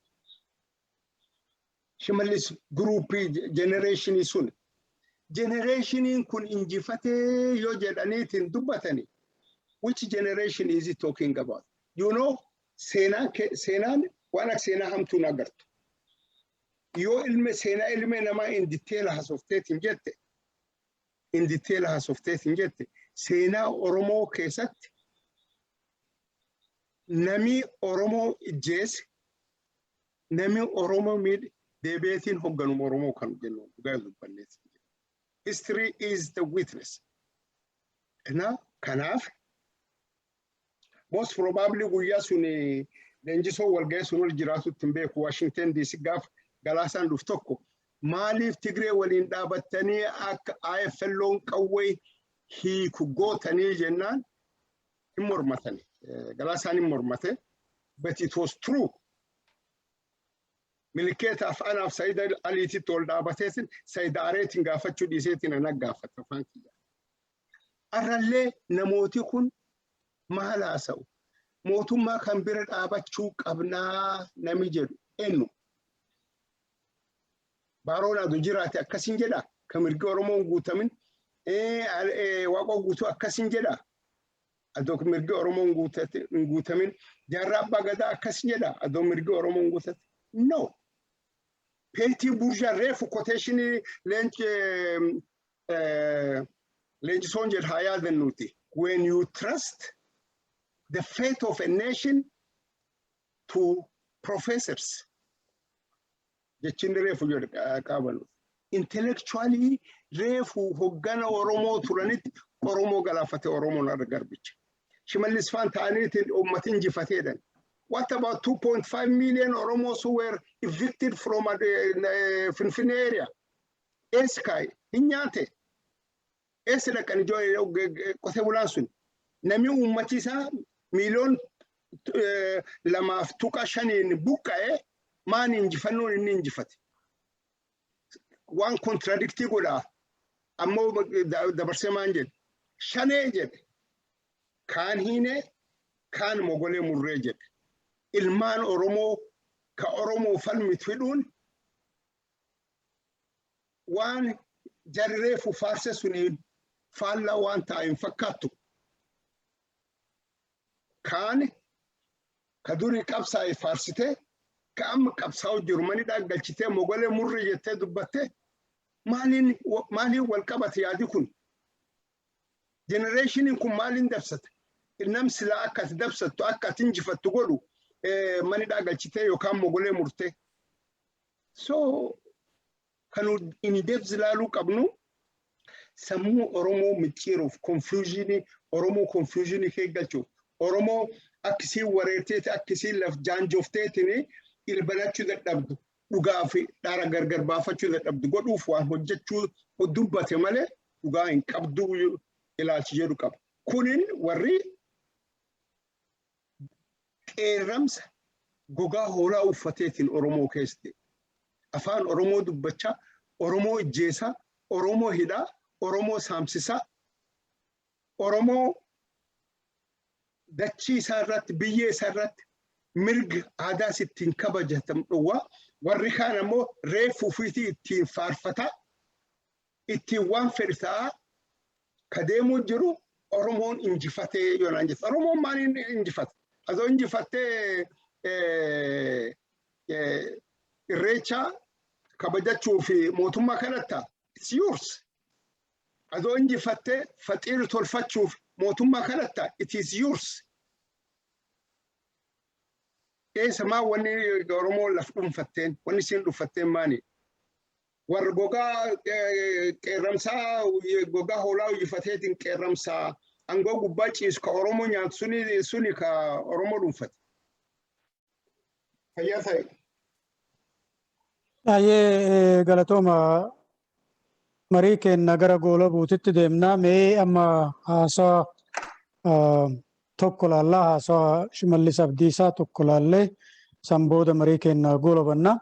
Shimalis guruupii jenereeshinii sun. Jenereeshiniin kun injifatee yoo jedhaniitiin dubbatanii. Which generation is he talking about? You know, seenaan waan akka seenaa hamtuun agartu. Yoo seenaa ilmee namaa in detail haasofteetiin jette. In detail haasofteetiin jette. Seenaa Oromoo keessatti nami Oromoo ijjeese, nami Oromoo deebiitiin hoogganuma Oromoo kan jennu dhugaa dubbanneetiin. History is the witness. Kanaaf most probably guyyaa suni Leenjisoo walga'ee sun ol jiraatutti hin beeku Washington DC gaaf galaasaan dhuf tokko maaliif Tigree waliin dhaabattanii akka IFLoon qawwee hiiku gootanii jennaan hin mormatani. Galaasaan hin mormate. But it was true. Milikeeta afaanaaf Saayid Aliititti ol dhaabateetiin Saayid Areetiin gaafachuu dhiiseetiin ana gaafata afaan kiyya. Arrallee namooti kun maal haasa'u? Mootummaa kan bira dhaabachuu qabnaa nami jedhu eenyu? Baaroon aduu jiraate akkasiin jedha. Kan mirgi Oromoon guutamin Waaqoo guutuu akkasiin jedha. Adoo mirgi Oromoon guutamin jaarraa abbaa gadaa akkasiin jedha. Adoo mirgi Oromoon guutate. No. Peetii Burshaa reefu quotation Leenjisoon jedha haa yaadannuuti. When you trust the fate of a nation to professors, intellectually, reefu hoggana Oromoo turanitti Oromoo galaafate Oromoo narra garbicha. Shimalis faan ta'aniitiin uummatiin injifateedhan. What about 2.5 million Oromos who were evicted from Finfinne area? Eskai, Hinyate. Esra kan joy kote bulan sun. Nami ummatisa miliyon lamaaf tuqa shaniin buqqa'e maan injifannoon inni injifate. Waan contradictii godha. Ammoo dabarsee maan jedhe. Shanee jedhe. Kaan hiine, kaan mogolee murree jedhe. Ilmaan Oromoo ka Oromoo falmitu hidhuun waan jarreefu faarse suniin faallaa waan ta'in fakkaattu. Kaan ka durii qabsaa'e faarsite ka amma qabsaa'u jiru manidhaa galchitee mogolee murree jettee dubbatte maaliin wal qabate yaadi kun? Generationiin kun maaliin dabsate? Nam silaa akka ati dabsattu akka ati injifattu godhu manidhaa galchitee yookaan mogolee murtee. So kanu in depth ilaaluu qabnu sammuu Oromoo micciiruuf confusionii Oromoo confusionii kee galchuuf Oromoo akkasii wareerteeti akkasii laf jaanjoofteetini ilbanachuu dadhabdu dhugaa fi dhaara gargar baafachuu dadhabdu godhuuf waan hojjechuu dubbate malee dhugaa hin qabdu ilaalchi jedhu qaba. Kunin warri qeerramsa gogaa hoolaa uffateetiin Oromoo keessatti afaan Oromoo dubbachaa Oromoo ijjeesaa Oromoo hidhaa Oromoo saamsisaa Oromoo dachii isaa irratti biyyee isaa irratti mirga aadaa ittiin kabajatan dhowwaa warri kaan ammoo reefu fiitii ittiin faarfataa ittiin waan fedhisaa ka deemuu jiru Oromoon injifatee yoonaan jetta. Oromoon maaliin injifate? Adoo injifattee irreechaa kabajachuu fi mootummaa kanattaa it's yours. Adoo injifattee faxiir tolfachuuf mootummaa kanattaa it is yours. Eessamaa wanni Oromoo laf dhuunfatteen wanni isiin dhuunfatteen maali? Warra gogaa qeerramsaa gogaa hoolaa injifateetiin qeerramsaa angoo gubbaa ciisu ka Oromoo nyaatu suni ka Oromoo dhuunfate. Fayyaa ta'e. Baay'ee galatooma marii kenna gara goola buutitti deemnaa mee amma haasaa tokko laallaa haasawa Shimalis Abdiisaa tokko laallee san booda marii keenna goolabannaa.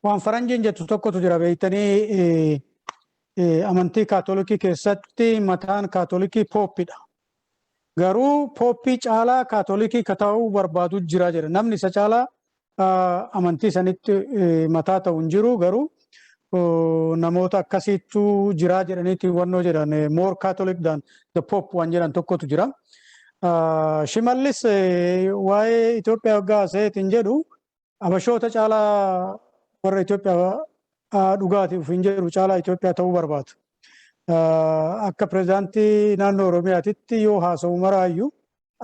Waan faranjiin jettu tokkotu jira beektanii amantii kaatolikii keessatti mataan kaatolikii pooppiidha. Garuu pooppii caalaa kaatolikii ka ta'uu barbaadu jira jedha. Namni isa caalaa amantii sanitti mataa ta'u hin jiru garuu namoota akkasiitu jira jedhaniiti wannoo jedhan more catholic than the pope waan jedhan tokkotu jira. Shimalis waa'ee Itoophiyaa waggaa seetiin jedhu abashoota caalaa warra Itoophiyaa dhugaatiif hin jedhu caalaa Itoophiyaa ta'uu barbaadu. Akka pirezidaantii naannoo Oromiyaatitti yoo haasa'u maraayyuu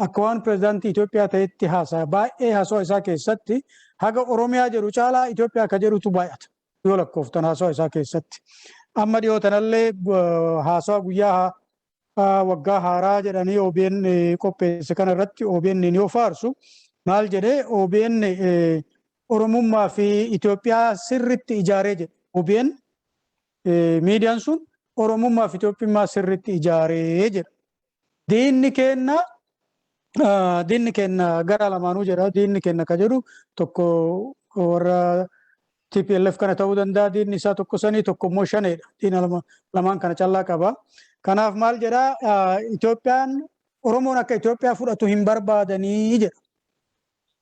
akka waan pirezidaantii Itoophiyaa ta'etti haasa'a. Baay'ee haasawaa isaa keessatti haga Oromiyaa jedhu caalaa Itoophiyaa akka jedhutu baay'ata yoo lakkooftan haasawaa isaa keessatti. Amma dhiyootanallee haasawaa guyyaa waggaa haaraa jedhanii OBN qopheesse kana irratti OBN yoo faarsu maal jedhee OBN Oromummaa fi Itoophiyaa sirritti ijaaree jedhe. OBN miidiyaan sun Oromummaa fi Itoophiyaa sirritti ijaaree jedha. Diinni kenna gara lamaanuu jedha. Diinni kenna ka jedhu tokko warra TPLF kana ta'uu danda'a. Diinni isaa tokko sanii tokko immoo shaneedha. Diina lamaan kana callaa qaba. Kanaaf maal jedha Itoophiyaan Oromoon akka Itoophiyaa fudhatu hin barbaadanii jedha.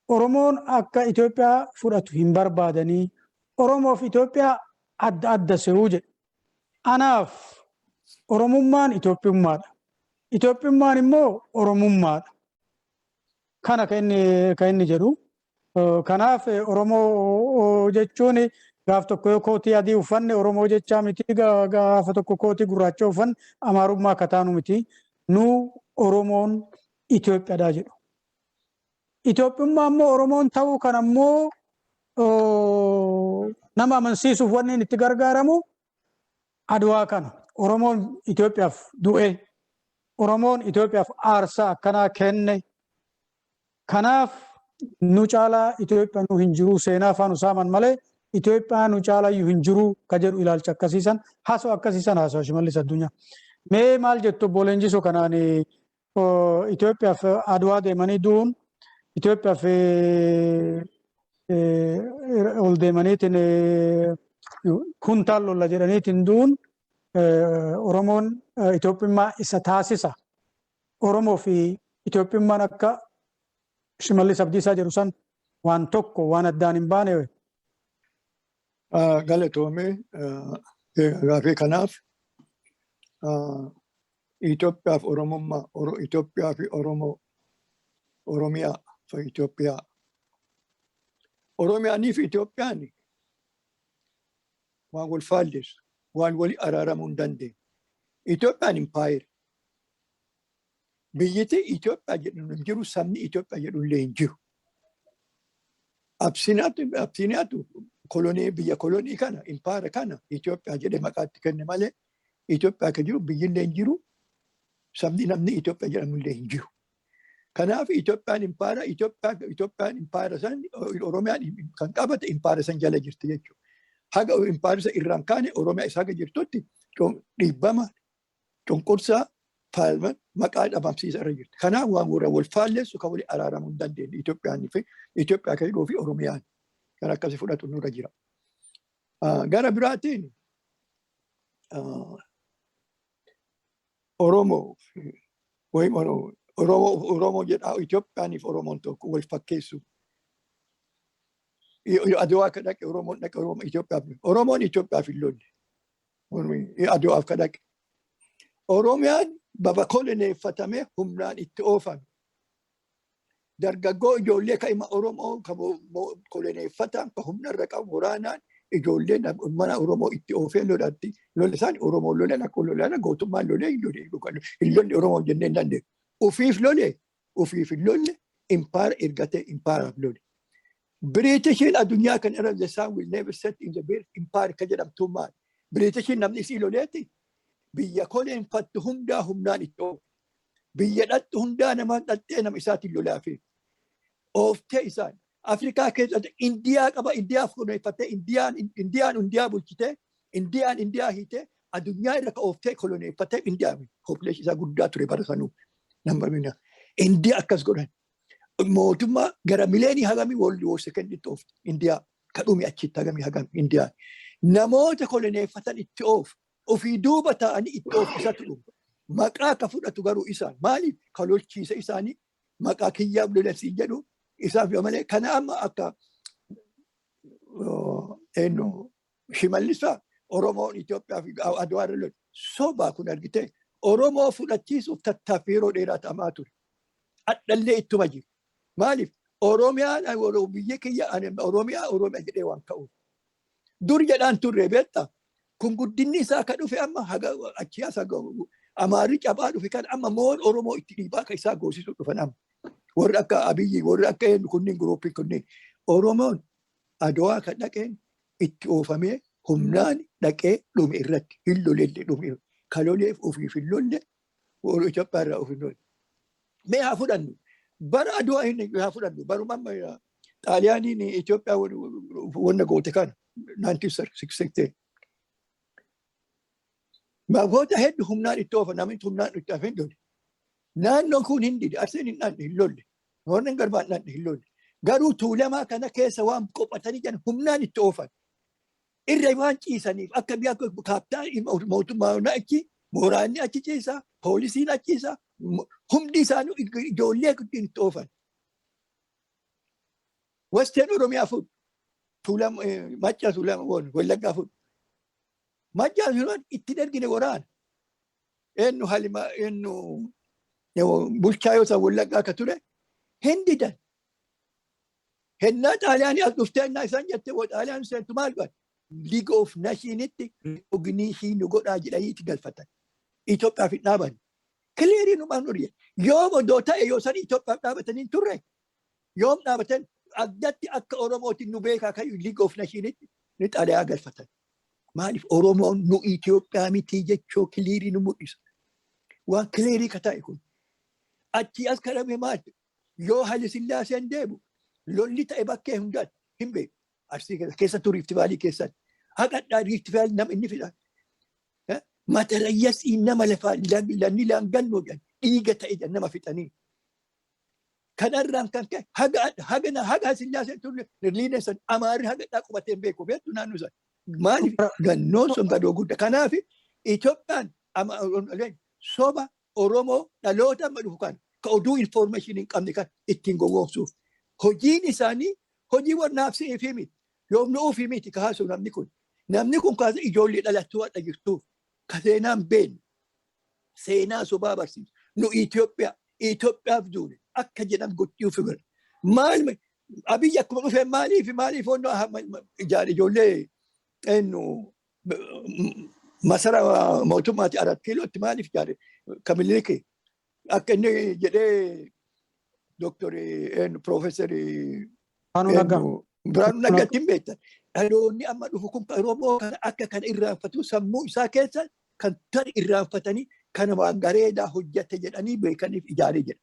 Oromoon akka Itoophiyaa fudhatu hin barbaadanii. Oromoof Itoophiyaa adda adda se'uu jedha. Anaaf Oromummaan Itoophiyummaadha. Itoophiyummaan immoo Oromummaadha. Kana kan inni jedhu. Kanaaf Oromoo jechuun gaaf tokko yoo kootii adii uffanne Oromoo jechaa miti. Gaafa tokko kootii gurraacha uffanne Amaarummaa akka taanu miti. Nu Oromoon Itoophiyaadha jedhu. Itoophiyummaa immoo Oromoon ta'uu kan ammoo nama amansiisuuf wanni itti gargaaramu Adwaa kana. Oromoon Itoophiyaaf du'e. Oromoon Itoophiyaaf aarsaa akkanaa kenne. Kanaaf nu caalaa Itoophiyaa nu hin jiru seenaa afaan usaaman malee Itoophiyaa nu caalaa iyyuu hin jiru ka jedhu ilaalcha akkasiisan haasawaa Shimalis Adunyaa. Mee maal jettu obbo Leenjisoo kanaan Itoophiyaaf Adwaa deemanii du'uun Itoophiyaaf ol deemaniitiin kuntaan lolla jedhaniitiin du'uun Oromoon Itoophiyummaa isa taasisa. Oromoo fi Itoophiyummaan akka Shimalis Abdiisaa jedhu san waan tokko waan addaan hin baane. Galatoomee gaafii kanaaf Itoophiyaaf Oromummaa, Itoophiyaa fi Oromoo, Oromiyaa fi Itoophiyaa. Oromiyaanii fi Itoophiyaan waan wal faalleessu, waan wali araaramuu hin dandeenye. Itoophiyaan impaayera. Biyyatti Itoophiyaa jedhu hin jiru, sabni Itoophiyaa jedhu illee hin jiru. Absiinaatu biyya kolonii kana, impaayera kana Itoophiyaa jedhee maqaatti kenne malee Itoophiyaa akka jiru biyyi illee hin jiru, sabni namni Itoophiyaa jedhamu illee hin jiru. Kanaaf Itoophiyaan impaayera san Oromiyaan kan qabate impaayera san jala jirti jechuudha. Haga impaayera irraan kaane Oromiyaa isa haga jirtutti dhiibbama, cunqursaa, faalman maqaa dhabamsiisa irra jirti. Kanaaf waan warra wal faalleessu kan walii araaramuu hin dandeenye Itoophiyaa kan jedhuu fi Oromiyaan kan akkasii fudhatu nurra jira. Gara biraatiin Oromoo jedhaa Itoophiyaaniif Oromoon tokko wal fakkeessu. Adwaa akka dhaqe Oromoon dhaqe Itoophiyaaf. Oromoon Itoophiyaaf hin lolle. Adwaaf akka dhaqe. Oromiyaan baba koloneeffatame humnaan itti oofame. Dargaggoo ijoollee ka'ima Oromoo kan koloneeffatan kan humna irra qabu waraanaan ijoollee mana Oromoo itti oofee lolatti. Lolle isaan Oromoo lolan akka lolan gootummaan lolee hin lolle Oromoo jennee hin dandeenye. Ufiif hin lolle impaayera ergatee impaayeraaf lole. Biriitishiin Adunyaa kan irra the sun will never set in the birth impaayera ka jedhamtu maali? Biriitishiin namni isii loleetti biyya kolonneeffattu hundaa humnaan itti oofe. Biyya dhattu hundaa namaan dhattee nama isaatiin lolaafe. Ooftee isaan Afrikaa keessatti Indiyaa qaba. Indiyaaf kolonneeffattee Indiyaa bulchitee Indiyaa hiitee Adunyaa irra ka ooftee kolonneeffattee Indiyaa population isaa guddaa ture bara sanuu. Indiyaa akkas godhan. Mootummaa gara mileenii hagamii World War II itti oofte. Indiyaa kadhumi achitti hagamii Indiyaa. Namoota koloneeffatan itti ofii duuba ta'anii itti oofisatu dhufu. Maqaa akka fudhatu garuu isaan maaliif kalolchiisa isaanii maqaa kiyyaaf lolasiin jedhu isaaf yoo malee kana amma akka Shimalis Oromoon Itoophiyaa fi Adwaa irra sobaa kun argite Oromoo fudhachiisuuf tattaaffii yeroo dheeraa ta'amaa ture. Adhallee ittuma jiru. Maaliif Oromiyaan biyya kiyya Oromiyaa jedhee waan ka'uuf. Dur jedhaan turre beektaa kun guddinni isaa ka dhufe amma achi as Amaarri cabaa dhufe kan amma moon Oromoo itti dhiibaa ka isaa goosisu dhufan amma. Warri akka Abiyyi warri akka kunniin guruuppii kunniin Oromoon Adwaa kan dhaqeen itti oofamee humnaan dhaqee dhume irratti hin lolelle dhume kaloleef ofiif hin lolle warri Itoophiyaa irraa of hin lolle. Mee haa fudhannu bara Adwaa hin haa fudhannu baruma Xaaliyaaniin Itoophiyaa wanna goote kana 1960. Magoota hedduu humnaan itti oofa namni humnaan itti hafe hin lolle. Naannoon kun hin dide arseen hin dhanne hin lolle. Warreen garbaan dhanne hin lolle. Garuu tuulamaa kana keessa waan qophatanii jiran humnaan itti oofan. Irra waan ciisaniif akka biyya kaaptaan mootummaa achi mooraanni achi ciisa poolisiin achi ciisa humni isaanii ijoollee guddin itti oofan. Westeen Oromiyaa fuudhu. Machaa tuulama Wallaggaa fuudhu. Machaa tuulamaan itti dargine waraana. Eenyu bulchaa yoo isaan Wallaggaa akka ture hin didan. Hennaa Xaaliyaanii as dhuftee hennaa isaan jettee Xaaliyaan seentu maal godhan? League of Nationitti recognition nu godhaa jedhanii itti galfatan. Itoophiyaaf hin dhaaban. Kileerii numaan dhuriye. Yoom odoo ta'e yoo san Itoophiyaaf dhaabatanii turre yoom dhaabatan addatti akka Oromootiin nu beekaa kan League of Nationitti ni Xaaliyaa galfatan. Maaliif Oromoon nu Itoophiyaa miti jechoo kileerii nu mul'isa. Waan kileerii ka ta'e kun. Achi as kadhame maali? Yoo Haile Sillaaseen deemu lolli ta'e bakkee hundaatti hin beeku. Arsii keessattuu Riifti Vaalii keessatti. Haqadhaa Riifti Vaalii nama inni fidhan. Matarayyasii nama lafaa lanni laangannoo jedhan dhiiga ta'e nama fixanii. Kanarraan kan ka'e haga Sillaaseen turre liineessan Amaarri hagadhaa qubatee hin beeku beektu naannoo isaa. Maaliif gannoon sun gadoo guddaa. Kanaaf Itoophiyaan soba Oromoo dhaloota amma dhufu kan oduu information hin qabne kan ittiin gowwoomsuuf. Hojiin isaanii hojii warnaaf si'ee fi miti. Yoom nu'uuf miti kaasu namni kun. Namni kun kaasa ijoollee dhalattuu hadha jirtuuf. Ka seenaan beenu. Seenaa sobaa barsiisu. Nu Itoophiyaaf duune akka jedhan gochuuf gara. Maal Abiyyi akkuma dhufee maaliif ijoollee masara mootummaati Arat Kiilootti maaliif ijaare Kamilike akka inni jedhee Profeesari Biraanuu Naggaatti hin beektan. Dhaloonni amma dhufu kun Oromoo kana akka kana irraanfatu sammuu isaa keessa kan tan irraanfatanii kana waan gareedaa hojjate jedhanii beekaniif ijaaree jedha.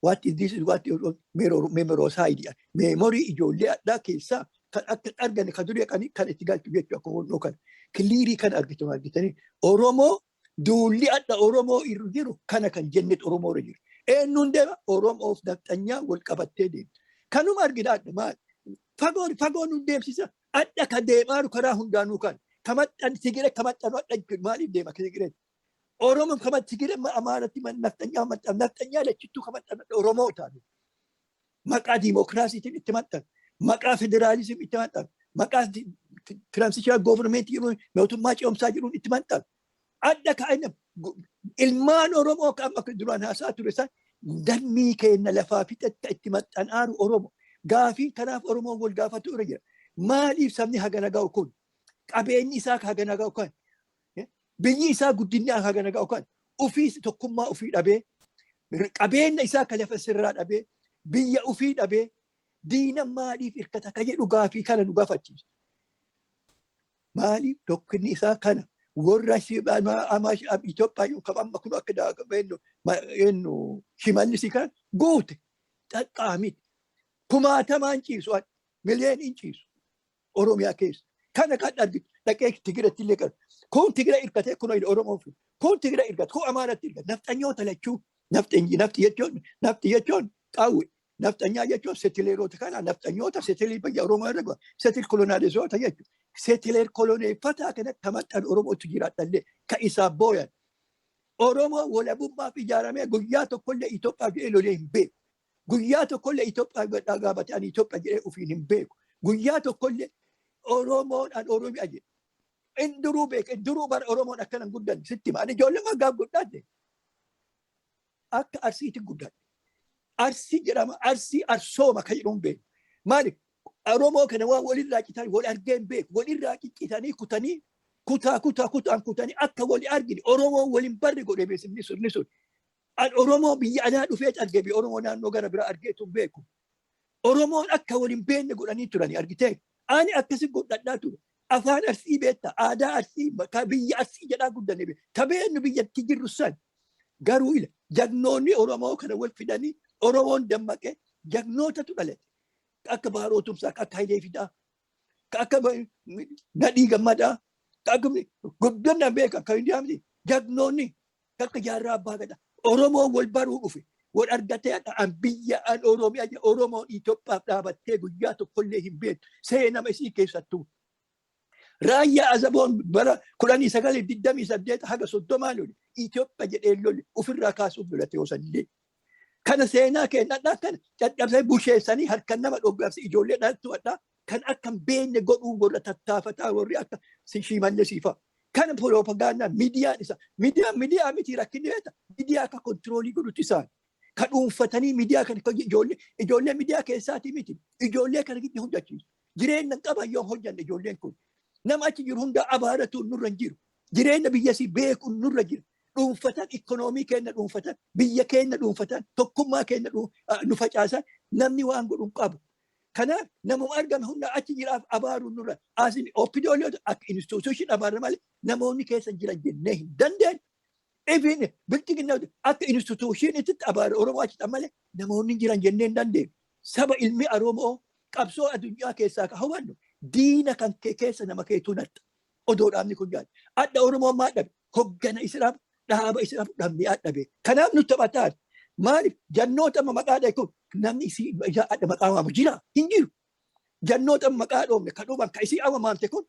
What is this? What memory memory ijoollee addaa keessaa kan akka argane kan durii kan itti galchu jechuu akka hondoo kana. Kiliirii kan argitanii Oromoo duulli adda Oromoo irra jiru kana kan jennet Oromoo irra jiru. Eenyuun deema Oromoof nafxanyaa wal qabattee deema. Kanuma argina adda maal? Fagoo nu deemsisa. Adda kan deemaa karaa hundaanuu kan. Kamaxxan sigire kamaxxan adda maaliif deema sigire? Oromoon kamaxxan sigire Amaaratti nafxanyaa lachittuu kamaxxan Oromoo taatu. Maqaa diimokiraasiitiin itti maxxan. Maqaa federaalizimii itti maxxan. Maqaa transitional government mootummaa ce'umsaa jiruun itti maxxan. Adda kaa'ina ilmaan Oromoo kan akka duraan haasaa ture san dammii keenya lafaa fixatta itti maxxanaaru Oromoo. Gaafii kanaaf Oromoo wal gaafatu irra jira. Maaliif sabni hagana ga'u kun? Qabeenyi isaa hagana ga'u kan? Biyyi isaa guddinni hagana ga'u kan? Ofii tokkummaa ofii dhabee, qabeenya isaa kan lafa sirraa dhabee, biyya ofii dhabee, diina maaliif hirkata ka jedhu gaafii kana nu gaafachiisa. Maaliif tokkinni isaa kana? Warra Itoophiyaa yookaan amma kun akka Shimalis kan goote xaqqaamiti. Kumaatamaan ciisu miliyooniin ciisu Oromiyaa keessa. Kana kan argitu dhaqee Tigiratti illee qabu. Kun Tigira hirkatee kun Oromoo fi kun Tigira hirkate kun Amaaratti hirkate nafxanyoota lachuu Nafti jechuun qaawwe. Naftanyaa jechuun setileerota kana naftanyoota setilii biyya Oromoo irra gahu. Setil kolonaalizoota jechuudha. Setileer koloneeffataa kanatti tamadhaan Oromootu jiraadhallee ka isaa booyan. Oromoo walabummaaf ijaaramee guyyaa tokkollee Itoophiyaa jedhee lolee hin beeku. Guyyaa tokkollee Itoophiyaa dhagaabatee ani Itoophiyaa jedhee ofiin hin beeku. Guyyaa tokkollee Oromoodhaan Oromiyaa jedhe. Induruu beeka. Induruu bara Oromoon akkanan guddanne sitti maani ijoollee maggaaf guddaadde. Akka arsiitti guddaadde. Arsii jedhama. Arsii arsooma kan jedhuun beeku. Maali? Oromoo kana waan walirraa citanii wal argee hin beeku. Walirraa ciccitanii kutanii kutaan kutanii akka wali argine Oromoo waliin barri godhee beeksifni sun. Oromoo biyya alaa dhufee argee fi Oromoo naannoo gara biraa argeetu hin beeku. Oromoon akka waliin beekne godhanii turanii argitee. Ani akkasi godhadhaa ture. Afaan arsii beekta. Aadaa arsii biyya arsii jedhaa guddanne beekta. Tabeennu biyyatti jirru san. Garuu ila jagnoonni Oromoo kana wal fidanii Oromoon dammaqee jagnootatu dhalate. Akka Baaroo Tumsaa, akka Hayilee Fidaa, akka Nadhii Gammadaa, akka guddannaan beekan kan hin jaamne jagnoonni akka Jaarraa Abbaa Gadaa. Oromoon wal baruu dhufe. Wal argatee an biyya an Oromiyaa Oromoon Itoophiyaaf dhaabattee guyyaa tokkollee hin beektu. Seenama isii keessattuu. Raayyaa Azaboon bara 1928 haga 30 lole Itoophiyaa jedhee lole ofirraa kaasuuf lolate osanillee. Kana seenaa kennadhaa kana caccabsee busheessanii harkan nama dhoggaafsi ijoollee dhaltuudhaa kan akka beenne godhuu warra tattaafataa warri akka Shimalisiifaa. Kana propaganda miidiyaan isa miidiyaa miti rakkinni beekta miidiyaa akka kontiroolii godhutti isaan. Kan dhuunfatanii miidiyaa kana ijoollee miidiyaa keessaatii miti ijoollee kana gidduu hundachiisu. Jireenya qaban yoo hojjanne ijoolleen kun. Nama achi jiru hunda abaaratu nurra hin jiru. Jireenya biyyasii beekuun nurra jira. Dhuunfatan ikoonoomii keenya dhuunfatan biyya keenya dhuunfatan tokkummaa keenya nu facaasan namni waan godhuun qabu. Kanaaf namuma argame hunda achi jiraaf abaaruun nurra. Asin oppidooliyoota akka instituushin abaarra malee namoonni keessa jiran jennee hin dandeenye. Even bilchiginna akka instituushinitti abaara Oromoo achi malee namoonni jiran jennee hin dandeenye. Saba ilmi Oromoo qabsoo addunyaa keessaa ka hubannu. Diina kan keessa nama keetuu natta. Odoodhaafni kun jaal. Adda Oromoo maa dhabe? Hoggana Israaf dhaaba Israaf dhabnee adhabe. Kanaaf nu taphataan. Maaliif jannoota maqaa dhabe kun namni isii adda maqaa waamu jira hin jiru. Jannoota maqaa dhoofne kan dhuman kan isii awwamamte kun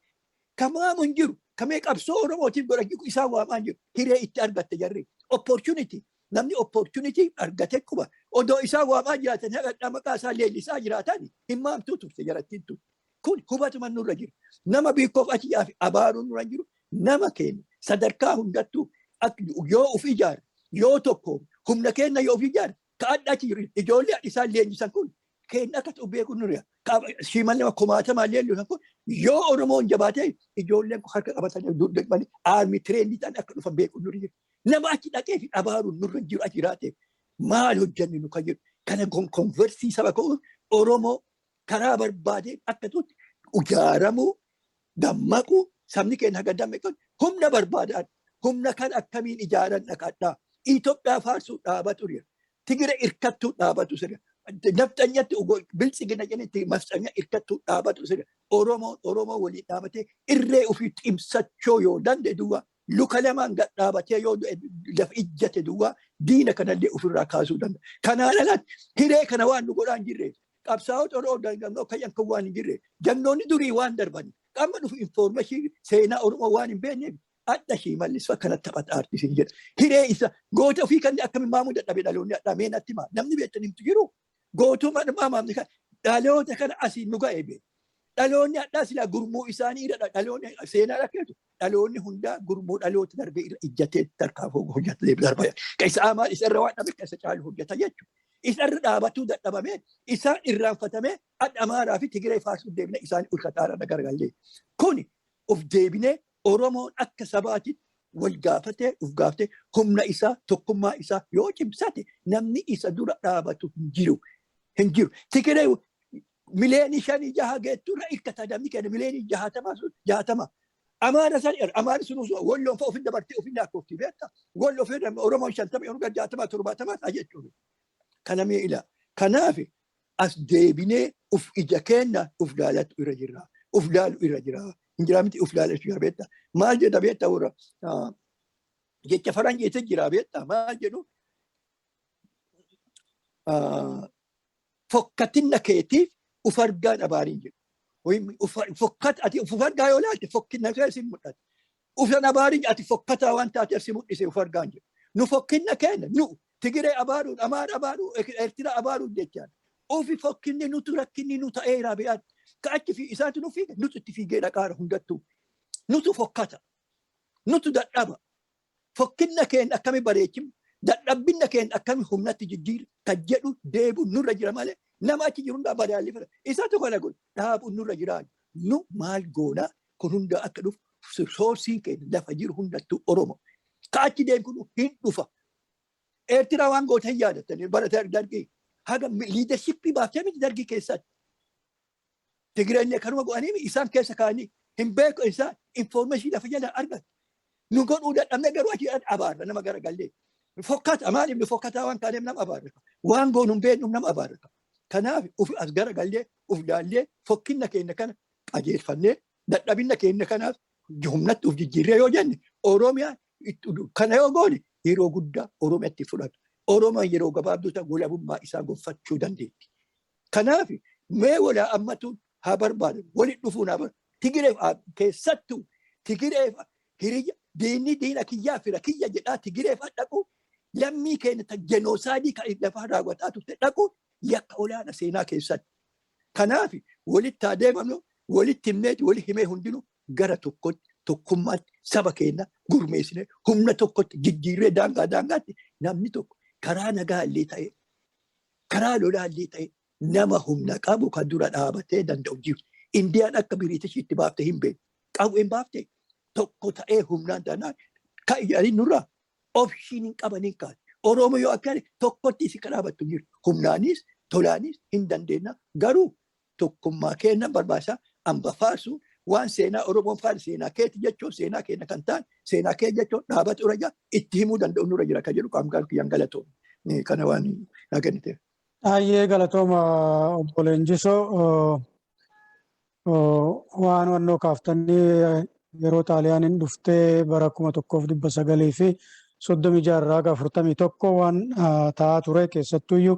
kamaamu hin jiru. Kamee qabsoo Oromootiif godhan isaan waamaa hin jiru. Hiree itti argatte jarri. Opportunity. Namni opportunity argate kuba. Odoo isaan waamaa jiraatan haqa maqaa isaa leellisaa jiraatan hin maamtuu turte jarattiin turte. Kun hubatuma nurra jiru. Nama biikkoof achi yaafi abaaruun nurra jiru. Nama keenya sadarkaa hundattuu yoo of ijaare yoo tokko humna keenya yoo of ijaare ka adda achi jiru ijoollee isaan leenjisan kun keenya akka ta'u beeku nurra. Shimalli kumaatamaa leenjisan kun yoo Oromoon jabaatee ijoolleen kun harka qabatanii duddeeqanii aarmii tireendiidhaan akka dhufan beeku nurra jiru. Nama achi dhaqee fi abaaruun nurra jiru achi jiraatee maal hojjanni nu kan jiru. Kana konversii saba ka'uun Oromoo karaa barbaadee akka tuutti ijaaramuu dammaquu sabni keenya haga dammaqan humna barbaadaan humna kan akkamiin ijaaran dhaqadhaa Itoophiyaa faarsuu dhaabatu jira Tigire irkattuu dhaabatu jira nafxanyatti bilchigina jenitti mafxanya irkattuu dhaabatu jira Oromoo waliin dhaabatee irree ofii ximsachoo yoo danda'e duwwaa luka lamaan gad dhaabatee yoo lafa ijjate duwwaa diina kanallee ofirraa kaasuu danda'a. Kanaan alatti hiree kana waan nu godhaan jirre qabsaa'ota Oromoo dangamnoo kan yakka waan hin jirre jannoonni durii waan darbanii qamma dhufu information seenaa Oromoo waan hin beekneef adda Shimalis kanatti taphata artisiin jedha. Hiree isa goota ofii kan akkamiin maamuu dadhabe dhaloonni adhamee natti maa namni beektan himtu jiru gootuma maamamni kan dhaloota kana asiin nu ga'ee beeku. Dhaloonni addaa silaa gurmuu isaanii dhaloonni seenaa rakkeetu dhaloonni hundaa gurmuu dhaloota darbee irra ijjatee tarkaafuu hojjetee darbaya. Isa amaal isa irra waan dhabe isa caalu hojjeta jechuudha. Isarra dhaabatuu dadhabamee isaan irraanfatamee adda Amaaraa fi Tigiree faarsuu deebine isaan ulkataara nagargallee. Kuni of deebinee Oromoon akka sabaatti wal gaafatee uf gaafatee humna isaa tokkummaa isaa yoo cimsate namni isa dura dhaabatu hin jiru. Tigiree mileenii 5-6 geetturra irkata namni kenna mileenii 60. Amaara san Amaari sun walloon fa ofin dabartee ofin lakkoofti beekta. Walloo fi Oromoon 50 70 jechuudha. Kana mee ila kanaaf as deebinee uf ija kenna uf laalatu irra jira uf laalu irra jira injiraamti uf laalatu irra beekta maal jedha beekta warra jecha faranjeetti jira beekta maal jedhu fokkatinna keetiif ufargaa dhabaariin jedhu. Fokkat ati ufargaa yoo laalte fokkinna kee si mul'ata. Ufa dhabaariin ati fokkataa waan taate si mul'ise ufargaan jedhu. Nu fokkinna keenya nu Tigiree abaaruun, Amaara abaaruun, Eertira abaaruun jechaan. Ofi fokkinni nutu rakkinni nu ta'eera be'an. Ka'achi fi isaatu nu fiiga nutu itti fiigee dhaqaara hundattuu. Nutu fokkata. Nutu dadhaba. Fokkinna keenya akkami bareechinu. Dadhabbinna keenya akkami humnatti jijjiiru. Kan jedhu deebu nurra jira malee. Nama achi jiru hundaa badaalifata. Isaatu kana godhu dhaabu nurra jiraa. Nu maal goonaa kun hundaa akka dhufu soorsiin keenya lafa jiru hundattuu Oromoo. Ka'achi deemu kun hin dhufa. Eertira waan goota hin yaadatanii barate dargii. Haga liidarshippii baaftee miti dargii keessatti. Tigireenyi kanuma go'anii isaan keessa kaanii hin beeku isaan infoormeeshinii lafa jala argatu. Nu godhuu dadhabne garuu achi abaarra nama gara gallee. Fokkata maaliif nu fokkataa waan kaaneef nama abaarra. Waan goonu hin beeknu nama abaarra. Kanaaf as gara gallee uf laallee fokkinna keenya kana qajeelfannee dadhabinna keenya kanaaf humnatti uf jijjiirree yoo jenne Oromiyaa kana yoo goone yeroo guddaa Oromiyaatti fudhatu. Oromoon yeroo gabaabduuta walabummaa isaa gonfachuu dandeetti. Kanaaf mee walaa ammatuun haa barbaadu. Walitti dhufuun haa barbaadu. Tigireef keessattuu Tigireef hiriyya diinni diina kiyyaa fira kiyya jedhaa Tigireef dhaqu lammii keenya jenoosaadii kan lafa raawwataa turte dhaqu yakka olaanaa seenaa keessatti. Kanaaf walitti haa deemamnu walitti himneeti walitti himee hundinuu gara tokkotti tokkummaatti saba keenya gurmeessine humna tokkotti jijjiirree daangaatti namni tokko karaa nagaa illee ta'e karaa lolaa illee ta'e nama humna qabu kan dura dhaabatee danda'u jiru. Indiyaan akka Biriitishiitti baaftee hin beeku. Qawween baaftee tokko ta'ee humnaan taanaan kan ijaarin nurraa opshiin hin qabaniin kaa'e. Oromoo yoo akka tokkotti si dhaabattu jiru. Humnaanis tolaanis hin dandeenya garuu tokkummaa keenya barbaachisaa hamba faarsuun waan seenaa Oromoon faarsu seenaa keeti jechuun seenaa keenya kan ta'an seenaa kee jechuun dhaabatu irra jira itti himuu danda'u nurra jira kan jedhu qaamgaan kiyyaan galatoom kana waan naganiteef. Ayyee galatooma obbo Leenjisoo waan wannoo kaaftanii yeroo Xaaliyaaniin dhuftee bara 1936 waan ta'aa ture keessattuyyuu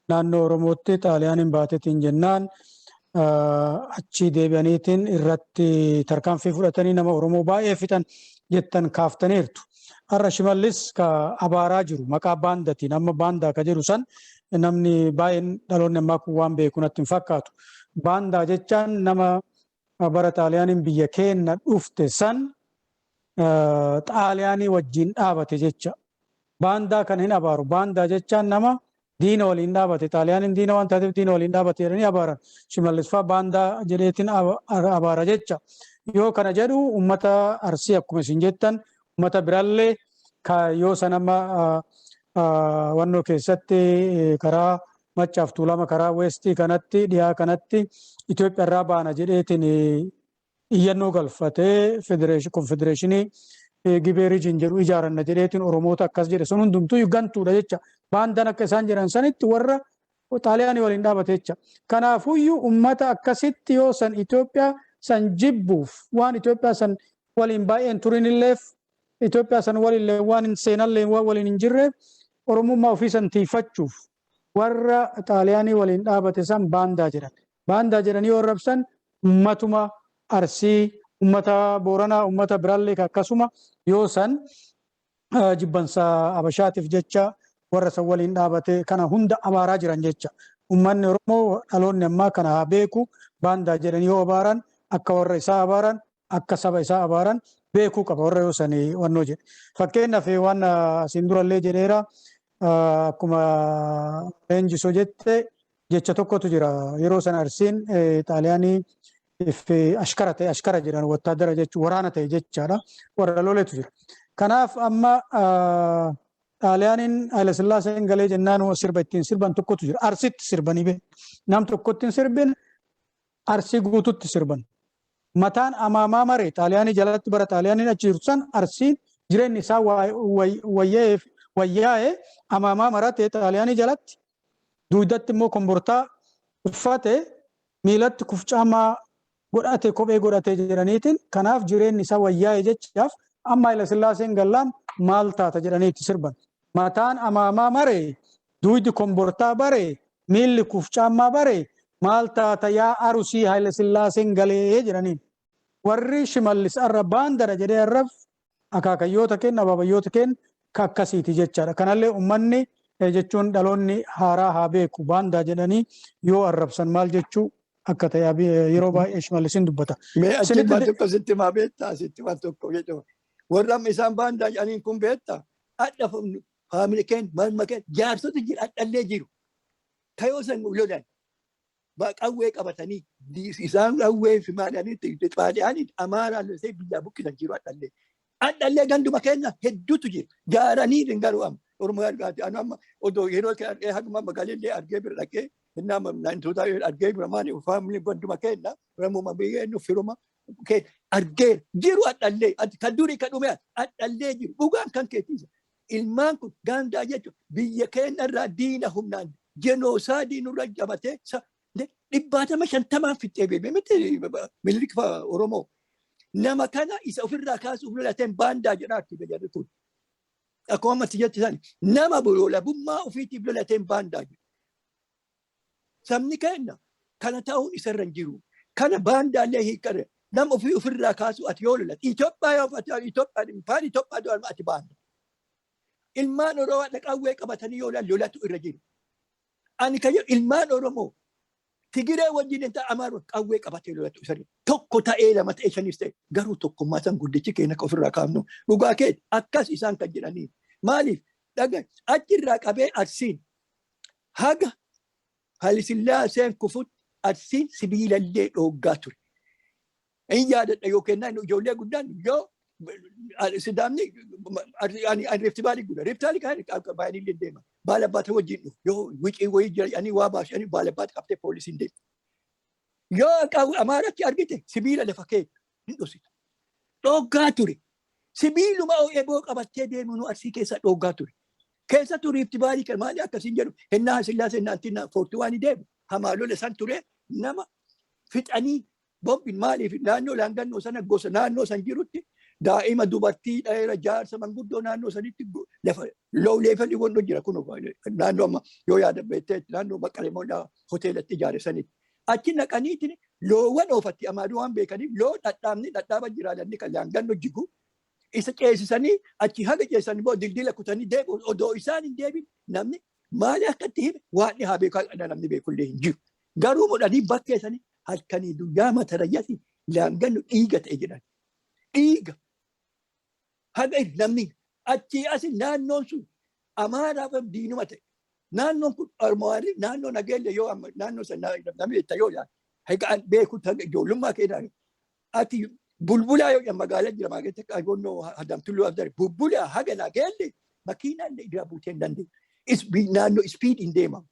naannoo Oromootti Xaaliyaaniin baatetiin jennaan achi deebi'aniitiin irratti tarkaanfii fudhatanii nama Oromoo baay'ee fixan jettan kaaftaniirtu. Har'a Shimalis ka abaaraa jiru maqaa baandatiin amma baandaa ka jedhu san namni baay'een dhaloonni ammaa kun waan beeku natti hin fakkaatu. Baandaa jechaan nama bara Xaaliyaaniin biyya keenya dhufte san Xaaliyaanii wajjin dhaabate jecha. Baandaa kan hin abaaru. Baandaa jechaan nama diina waliin dhaabate. Xaaliyaaniin diina waan taateef diina waliin dhaabate jedhanii abaaran. Shimalis fa'aa baandaa jedheetiin abaara jecha. Yoo kana jedhu uummata Arsii akkuma isin jettan uummata birallee yoo san amma wannoo keessatti karaa Machaaf Tuulama karaa Weestii kanatti dhiyaa kanatti Itoophiyaa irraa baana jedheetiin iyyannoo galfatee konfedereeshinii Gibee Riijin jedhu ijaaranna jedheetiin Oromoota akkas jedhe sun hundumtuu gantuudha jecha. Baandaan akka isaan jedhan sanitti warra Xaaliyaanii waliin dhaabate jecha. Kanaafuyyuu uummata akkasitti yoo san Itoophiyaa san jibbuuf waan Itoophiyaa san waliin baay'een turinilleef Itoophiyaa san walillee waan seenallee waan waliin hin jirreef Oromummaa ofii san tiifachuuf warra Xaaliyaanii waliin dhaabate san baandaa jedhan. Baandaa jedhanii yoo rabsan uummatuma Arsii, uummata Booranaa, uummata biraallee akkasuma yoo san jibbansa Abashaatiif jecha warra san waliin dhaabate kana hunda abaaraa jiran jecha. Uummanni Oromoo dhaloonni ammaa kana haa beeku baandaa jedhanii yoo abaaran akka warra isaa abaaran akka saba isaa abaaran beekuu qaba warra yoo sanii wannoo jedhe. Fakkeenyaaf waan asiin durallee jedheera akkuma Leenjisoo jette jecha tokkotu jira yeroo san Arsiin Xaaliyaanii ashkara ta'e ashkara jedhan wattaadara jechuun waraana ta'e jechaadha warra loletu jira. Kanaaf amma Xaaliyaaniin Haayile Sillaaseen galee jennaan sirba ittiin sirban tokkotu jira. Arsiitti sirbanii beeku. Nam tokkotti hin sirbin Arsii guututti sirban. Mataan amaamaa maree Xaaliyaanii jalatti bara Xaaliyaaniin achi jirtu san Arsiin jireenyi isaa wayyaa'ee amaamaa maratee Xaaliyaanii jalatti duudatti immoo kombortaa uffate miilatti kufcaamaa godhate kophee godhate jedhaniitiin kanaaf jireenyi isaa wayyaa'ee jechaaf amma Haayile Sillaaseen gallaan maal taata jedhaniitti sirban. Mataan amaamaa maree duudi kombortaa bare miilli kufcaammaa bare maal taata yaa arusii Haayile Sillaaseen galee jedhaniin. Warri Shimalis arra baandara jedhee arraf akaakayyoota kenna ababayyoota kenna kakkasiiti jechaadha. Kanallee uummanni jechuun dhaloonni haaraa haa beeku baandaa jedhanii yoo arrabsan maal jechuu akka ta'e yeroo baay'ee Shimalisiin dubbata. Mee achi waan tokko sitti maa beektaa sitti waan tokko jedhamu. Warra isaan baandaa jedhaniin kun beektaa adda faamili keen malma keen jaarsota jira adhallee jiru. Kayoo san lolan qawwee qabatanii isaan qawwee fi maadhanii xaadiyanii Amaaraa lolsee biyyaa buqqisan jiru adhallee. Adhallee ganduma keenya hedduutu jira. Jaaranii dingaruu amma. Oromoo argaati amma odoo yeroo kee haguma magaalillee argee bira dhaqee nama nantuutaa argee bira maani faamilii ganduma keenya ramuma biyyee nu firuma argee jiru adhallee kan durii kan dhume adhallee jiru dhugaan kan keetiisa. Ilmaan kun gaandaa jechuun biyya keenya irraa diina humnaan jenoosaadii nurra qabatee 150 fixee beekame miti Minilik Oromoo. Nama kana isa ofirraa kaasuuf lolateen baandaa jedhaatti fayyadu kun. Akkuma ammatti jetti isaanii nama lolabummaa ofiitiif lolateen baandaa jedhu. Sabni keenya kana ta'uun isarra hin jiru. Kana baandaallee hiikkare nama ofirraa kaasu ati yoo lolate Itoophiyaa yoo Itoophiyaa doon ati baanda. Ilmaan Oromoo qawwee qabatanii yoo lolatu irra jiru. Ani kan ilmaan Oromoo Tigiree wajjin inta Amaaraa qawwee qabatee lolatu isarra tokko ta'ee lama ta'ee shanis ta'e garuu tokkummaa san guddichi keenya akka ofirraa kaafnu dhugaa kee akkas isaan kan jedhanii maaliif dhagaa achirraa qabee Arsiin haga Haayile Sillaaseen kufutti Arsiin sibiilallee dhooggaa ture. Inni yaadadha yookiin ijoollee guddaan yoo Sidaamni Rifti Vaalii guddaa Rifti Vaalii kan baay'inillee deema. Baalabbaata wajjin dhufu yoo wicii wayii jedhanii waa baashanii baalabbaata qabtee poolisiin deema. Yoo Amaaratti argite sibiila lafa keessa hin dhositu. Dhooggaa ture. Sibiiluma eeboo qabattee deemu nu Arsii keessa dhooggaa ture. Keessattuu Rifti Vaalii kan maali akkasiin jedhu hennaa Sillaaseen naantiin foortii waan deemu hamaalola san ture nama fixanii bombiin maaliif naannoo laangannoo sana gosa naannoo san jirutti daa'ima dubartii dheera jaarsa manguddoo naannoo sanitti lafa looleefalli wanta jira kun naannoo amma yoo yaada beektee naannoo Baqqaleemoo hoteelatti ijaare sanitti achi naqaniitiin loowwan oofatti amaaduu waan beekaniif loo dhadhaaba jiraalanni kan laangannoo jigu isa ceesisanii achi haga ceesisanii boo dildila kutanii deebi'u odoo isaan hin deebiin namni maali akkatti hime waan haa beekaa namni beekullee hin jiru garuu mudhanii bakkeessanii halkanii guyyaa mata rayyasi laangannoo dhiiga ta'e jedhan dhiiga. Haga namni achi asi naannoon sun Amaaraaf diinuma ta'e. Naannoon kun Ormoorii naannoo nageelle yoo naannoo sana namni itti yoo yaadu. Haga beeku ijoollummaa keedhaan. Ati bulbulaa yoo magaalaa jira magaalatti qaboonnoo hadamtulluu abdari bulbulaa haga nageelle makiinaan irraa buutee hin dandeenye. Naannoo ispiid hin deemamu.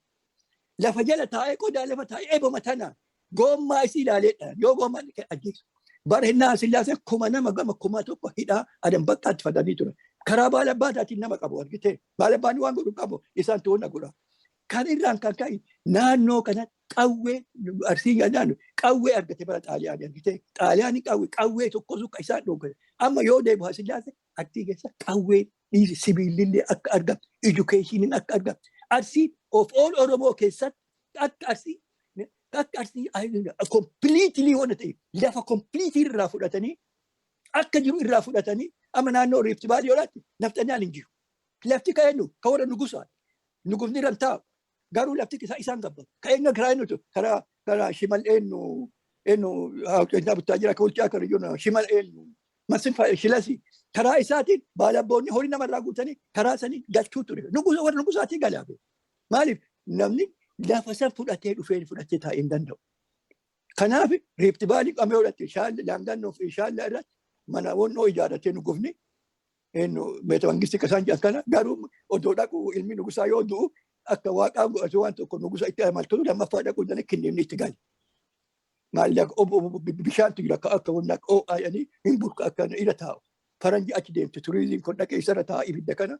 Lafa jala taa'ee qodaa lafa taa'ee eeboma tanaan gommaa isii ilaaleedhaan yoo gommaa ajjeesu. Bara hennaa Sillaaseen kuma nama gama kuma tokko hidhaa adan bakkaatti fadanii turan. Karaa baalabbaatiin nama qabu argitee baalabbaanii waan godhu qabu isaan to'onna godha. Kan irraan kan ka'e naannoo kanatti qawwee Arsii yaadaan qawwee argate bara Xaaliyaanii argitee Xaaliyaanii qawwee tokko sukka isaan dhoogate. Amma yoo deebi'u Sillaaseen Arsii keessa qawwee dhiisi sibiilillee akka argamu edukeeshiniin akka argamu. Arsii of all Oromoo keessatti akka Arsii completely waan ta'e lafa completely irraa fudhatanii akka jiru irraa fudhatanii amma naannoo Rifti Vaalii yoolaatti naftanaan hin jiru. Lafti ka'eenyu ka warra nugusaadha. Nugusni irra taa'u garuu lafti isaan gabbatu. Ka'eenyu karaa inni karaa shimal eenyu buttaa jira ka'ulchaa kan iyyuu shimal eenyu masin shilasi karaa isaatiin baalabboonni horii namarraa guutanii karaa sanii galchuu ture. Warra nugusaatii galaabe. Maaliif namni lafa san fudhatee fudhatee taa'ee hin danda'u. Kanaaf Rifti Vaalii qabee godhatte shaalli laangannoo fi shaalla irratti mana wonnoo ijaarratee nu gufni beeta mangisti kasaan jedhan kana garuu odoo dhaqu ilmi nugusaa yoo du'u akka waaqaa godhatu waan tokko nugusa itti amaltu lammaffaa dhaquu dana kinneemni itti gali. Maallaqa bishaantu jira akka wannaa oo'aayanii hin burqa akka irra taa'u. Faranji achi deemte turiizimiin kun dhaqee isarra taa'aa ibidda kana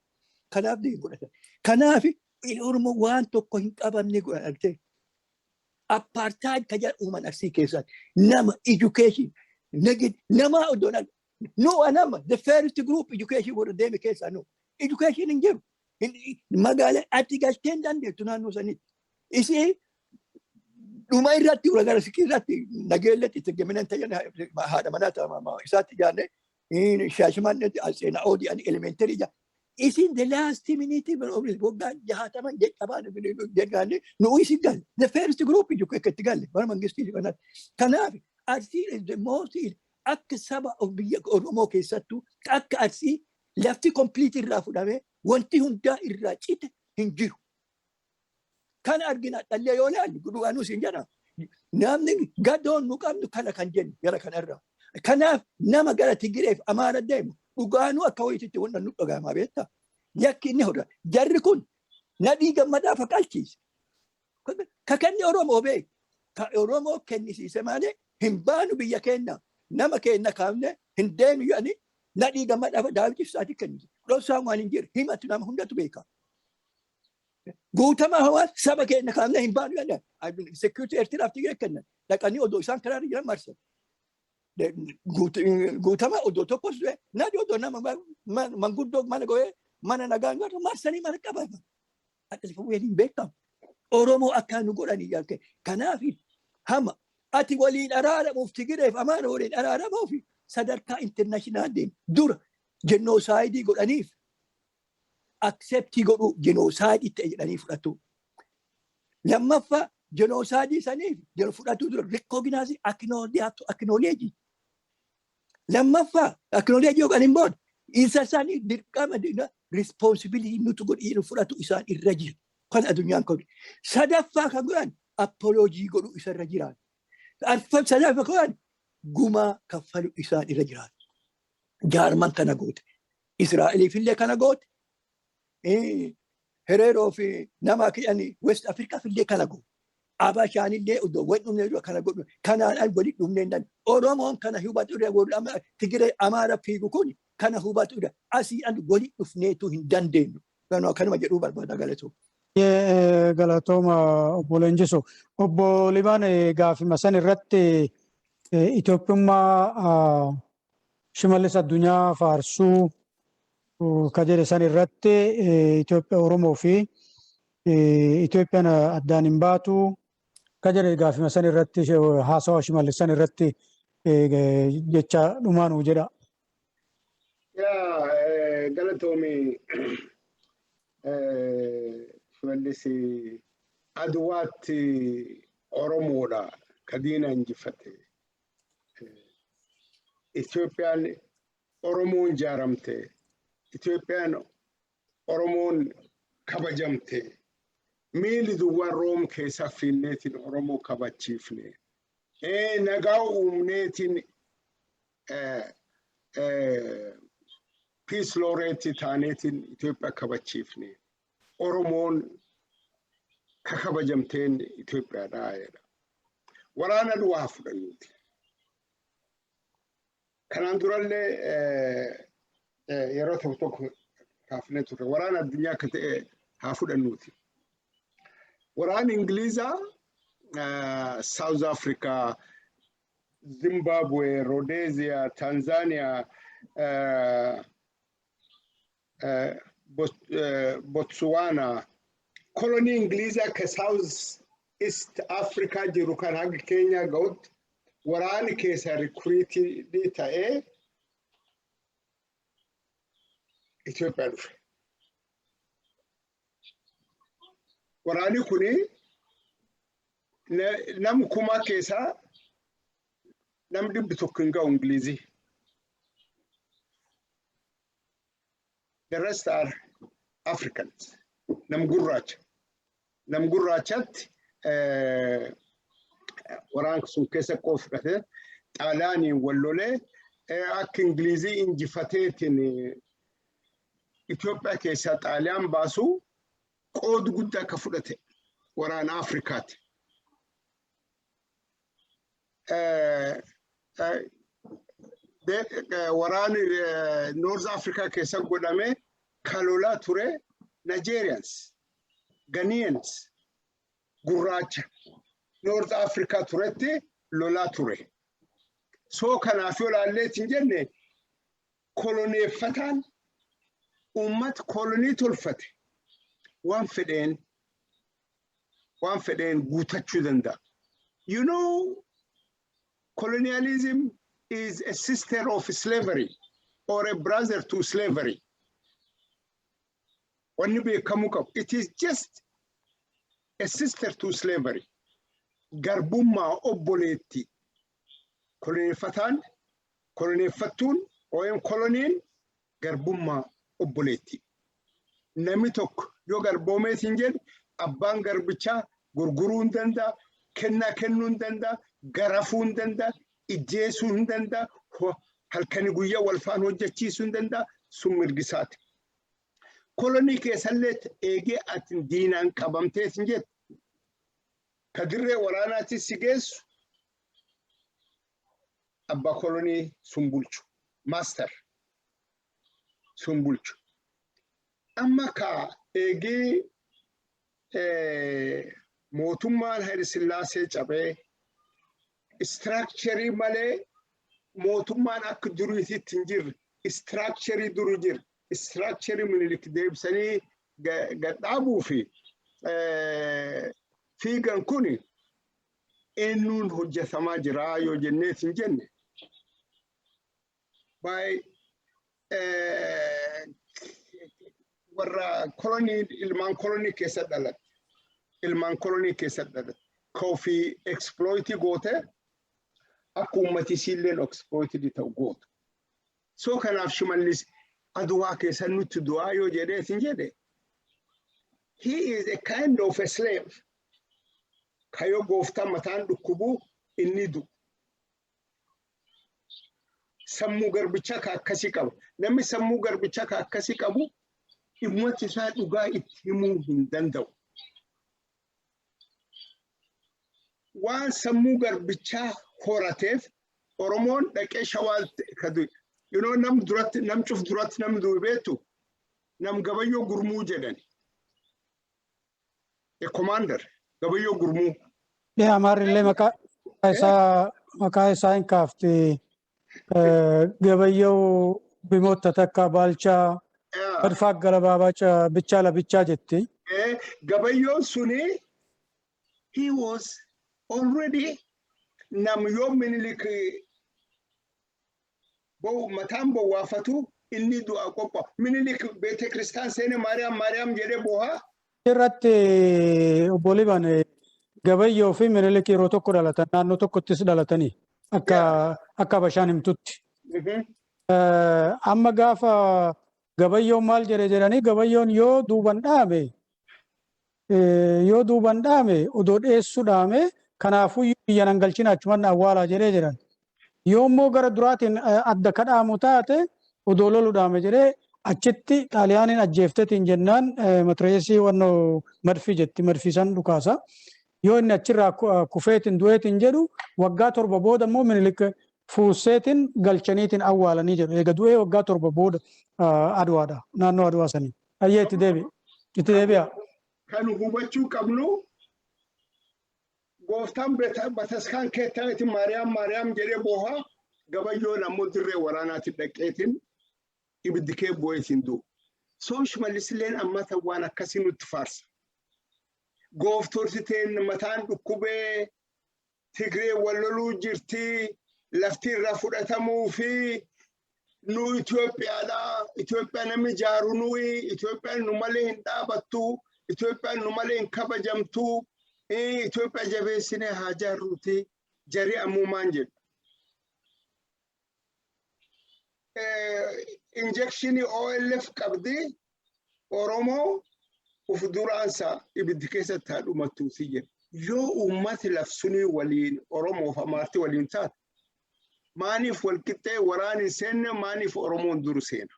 kanaaf deemu godhatan. Kanaaf Oromoo waan tokko hin qabamne godhatee apartheid kan jedhu uuman Arsii keessatti nama education nama odoonaan no anama the first group education warra deeme keessaa no education hin jiru Magaalaa ati galteen dandeettu naannoo sanitti. Isii dhuma irratti gara sikii irratti nageellatti itti gaminan ta'an haadha manaa ta'ama isaatti jaanne shaashimannetti alseenaa oodii ani elementary jaa. Isin the last minute waggaa 60 jedhabaan jedhaanne nu isi galle. The first group iyyuu akkatti galle bara mangistii kanatti. Kanaaf Arsii is the most akka saba biyya Oromoo keessattuu akka Arsii lafti complete irraa fudhamee wanti hundaa irraa cite hin jiru. Kan argina dhallee yoo laallu guddugaanuu siin jedha. Namni gadoon nu qabnu kana kan jennu gara kanarraa. Kanaaf nama gara Tigireef Amaara deemu dhugaanuu akka wayititti wanta nu dhagaamaa beektaa. Yakki inni hodha. Jarri kun nadhii gammadaa faqalchiise. Kakanni Oromoo beeku. Ka Oromoo kennisiise malee hin baanu biyya keenya. Nama keenya kaafne hin deemu yaani nadhii gammadaa daawwitiif sa'aatii kennise. Dhoosaan waan hin jirre himatu nama hundatu beeka. Guutama hawaasa saba keenya kaafne hin baanu yaani. Security Eertiraaf Tigiree kennan. Dhaqanii odoo isaan karaa jiran marsan. Guutama odoo tokkos du'e nadhii odoo nama manguddoo mana go'ee mana nagaan godhu marsanii mana qabatan. Akka waliin beekamu. Oromoo akka nu godhanii jalqee. Kanaaf hama ati waliin araaramuuf Tigireef Amaara waliin araaramuuf sadarkaa international deemu dura genoosaayidii godhaniif acceptii godhu genoosaayidii ta'e jedhanii fudhatu. Lammaffaa genoosaayidii saniif yeroo fudhatu dura recognize acknowledge. Lammaffaa acknowledge yoo qanin booda isa sanii dirqama responsibility nutu godhii fudhatu isaan irra jira. Kan adunyaan kun sadaffaa kan godhan apology godhu isa irra jiraan. Sadaffaa kan gumaa kaffalu isaan irra jiraan. Jaarman kana goote. Israa'eliif illee kana goote. Hereeroo fi nama kiyanii West Africa illee kana goote. Abashaan illee odoo wanni kana godhu. Kanaan walitti dhumneen dan. Oromoon kana hubatu irra Tigiree Amaara fiigu kun kana hubatu irra asii walitti dhufneetu hin dandeenyu. Kanuma jedhuu barbaada galatoo. Galatooma Obbo Leenjisoo. Obbo Liban gaafima san irratti Itoophiyummaa Shimalis Adunyaa faarsuu ka jedhe san irratti Itoophiyaa Oromoo fi Itoophiyaan addaan hin baatu ka jedhe gaafima san irratti Haasawa Shimalis san irratti jecha dhumaanuu jedha. Galatoomi Shimalisi aduwaatti Oromoodha kadiina injifate. Itoophiyaan Oromoon ijaaramte. Itoophiyaan Oromoon kabajamte. Miili duwwaan Room keessa fiinneetiin Oromoo kabachiifne. Nagaa uumneetiin peace laureate taaneetiin Itoophiyaa kabachiifne. Oromoon kabajamteen Itoophiyaadhaa jedha. Waraana duwwaa fudhannuuti. Kanaan durallee yeroo tokko kaafnee turre waraana addunyaa akka ta'e haa fudhannuuti. Waraana Ingilizaa South Africa, Zimbabwe, Rhodesia, Tanzania, Botswana, kolonii Ingilizaa ka South East Africa jiru kan haga Kenya ga'utti waraani keessa rikuriitii ta'ee Itoophiyaa dhufe. Waraani kuni nam kuma keessaa nam 100 hin ga'u Ingilizii. The rest are Africans. Nam gurraachatti waraana sun keessa qofate Xaaliyaaniin wallolee akka Ingilizii injifateetiin Itoophiyaa keessaa Xaaliyaan baasu qooda guddaa akka fudhate waraana Afrikaati. Waraani North Africa keessa godhame kalolaa ture Nigerians, Ghanaians, gurraacha North Africa turetti lolaa ture. So kanaaf yoo laalleetiin jenne koloneeffataan ummat kolonii tolfate waan fedheen guutachuu danda'a. You know, colonialism is a sister of slavery or a brother to slavery. It is just a sister to slavery. Garbummaa obboleetti. Koloneeffattuun OM koloniin garbummaa obboleetti. Namni tokko yoo garboomees hin jedhu abbaan garbichaa gurguruu hin danda'a, kennaa kennuu hin danda'a, garafuu hin danda'a, ijjeesuu hin danda'a, halkanii guyyaa wal faana hojjechiisuu hin danda'a, sun mirgisaati. Kolonii keessallee eegee ati diinaan qabamtees hin jettu. Ka dirree waraanaatti si geessu abbaa kolonii sun bulchu, master sun bulchu. Amma ka eegee mootummaan Hayila Sillaasee cabee structure malee mootummaan akka duriitti hin jirre structure duri jira. Structure Minilik deebisanii gadhaabuu fi fiigan kuni eenyuun hojjetamaa jira yoo jenneet hin jenne. By warra kolonii ilmaan kolonii keessa dhalate. Ilmaan kolonii keessa dhalate. Koofii exploit goote akka uummati siilleen exploited ta'u goote. So kanaaf Shimalis Adunyaa keessa nutti du'aa yoo jedheet hin jedhe. He is a kind of a slave. Kayo gooftaa mataan dhukkubuu inni du'u. Sammuu garbichaa ka akkasii qaba. Namni sammuu garbichaa ka akkasii qabu dhimmoota isaa dhugaa itti himuu hin danda'u. Waan sammuu garbichaa horateef Oromoon dhaqee Shawaa kadu. You know, nam cuf duratti nam duubeetu nam Gabayyoo Gurmuu jedhani. A commander, Gabayyoo Gurmuu. Amarillee maqaa isaa hin kaafte Gabayyoo bimoota takka Baalchaa Badfaa Galabaabaa bichaa labichaa jetti. Gabayyoon suni he was already nam yoo Minilik mataan bowwaafatu inni du'a qopha. Minilik beete kristaan seene Maariyaam jedhee boohaa. Irratti Obbo Liban Gabayyoo fi Minilik yeroo tokko dhalatan naannoo tokkottis dhalatanii akka bashaan himtutti. Amma gaafa Gabayyoon maal jedhanii Gabayyoon yoo duuban dhaame odoo dheessuu dhaame kanaafuu biyya nan galchina achumaan awwaalaa jedhee jedhan. Yoommoo gara duraatiin adda kadhaamu taate odoo lolu dhaame jedhee achitti Xaaliyaaniin ajjeeftetiin jennaan matreesii wannoo madfii jetti madfiisan dhukaasa. Yoo inni achirraa kufeetiin du'eetiin jedhu waggaa 7 booda immoo Minilik fuuseetiin galchaniitiin awwaalanii jedhu. Eega du'ee waggaa 7 booda Aduwaadha. Naannoo Aduwaa sanii. Ayyee itti deebi'a. Kan hubachuu qabnu gooftaan bataskaan keettaatiin Maariyaam jedhee boohaa Gabayyoon ammoo dirree waraanaatti dhaqeetiin ibiddi kee bu'eetiin du'u. So Shimalisilleen ammata waan akkasii nutti faarsa. Gooftorsiteen mataan dhukkubee Tigree wal loluu jirti lafti irraa fudhatamuu fi nu Itoophiyaadha. Itoophiyaa namni ijaaru nuyi Itoophiyaan nu malee hin dhaabattu. Itoophiyaan nu malee hin kabajamtu. Itoophiyaa jabeessinee haa jaarruuti jarii ammumaan jedhu. Injectionii OLF qabdi Oromoo uf duraansa ibiddi keessatti haa dhumattuuti jedhu. Yoo uummati lafsunii waliin Oromoof Amaartii waliin taate maaniif walqixxee waraani seenne maaniif Oromoon duru seena.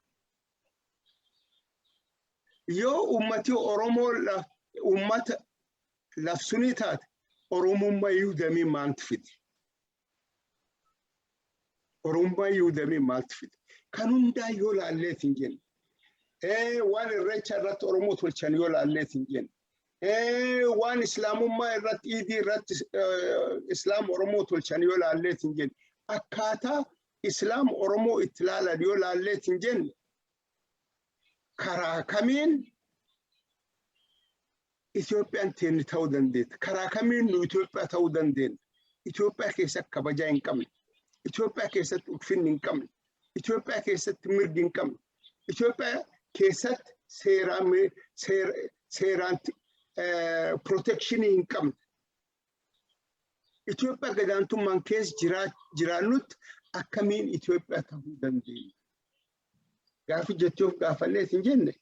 Yoo uummati Oromoo uummata lafsunii taate Oromummaa yuudamii maaltu fidi. Oromummaa yuudamii maaltu fidi. Kan hundaa yoo laalleet hin jenne. Waan irreecha irratti Oromoo tolchan yoo laalleet hin jenne. Waan islaamummaa irratti iidii irratti islaam Oromoo tolchan yoo laalleet hin jenne. Akkaataa islaam Oromoo itti laalan yoo laalleet hin jenne. Karaa kamiin Itoophiyaan teenni ta'uu dandeetta. Karaa kamiin nu Itoophiyaa ta'uu dandeenya. Itoophiyaa keessatti kabajaa hin qabne. Itoophiyaa keessatti ulfinni hin qabne. Itoophiyaa keessatti mirgi hin qabne. Itoophiyaa keessatti seeraan protekshinii hin qabne. Itoophiyaa gadaantummaan keessa jiraannutti akkamiin Itoophiyaa ta'uu dandeenya. Gaafi jechuuf gaafallees hin jenne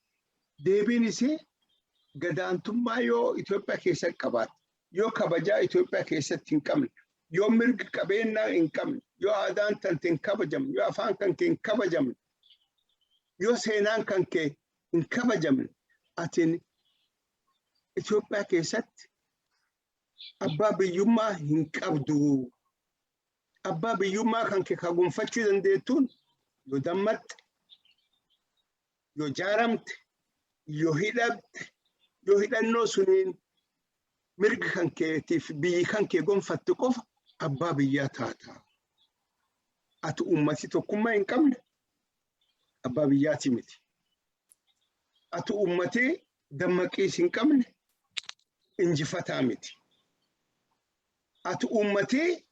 deebiin isee gadaantummaa yoo Itoophiyaa keessatti qabaate, yoo kabajaa Itoophiyaa keessatti hin qabne, yoo mirgi qabeenyaa hin qabne, yoo aadaan tante hin kabajamne, yoo afaan kan kee hin kabajamne, yoo seenaan kan kee hin kabajamne, atiin Itoophiyaa keessatti abbaa biyyummaa hin qabdu. Abbaa biyyummaa kan kee kagonfachuu dandeettuun yoo dammatte, yoo jaaramte, yoo hidhamte, yoo hidhannoo suniin mirga kan keetiif biyyi kan kee gonfatte qofa abbaa biyyaa taata. Ati ummati tokkummaa hin qabne abbaa biyyaati miti. Ati ummati dammaqiis hin qabne injifataa miti. Ati ummati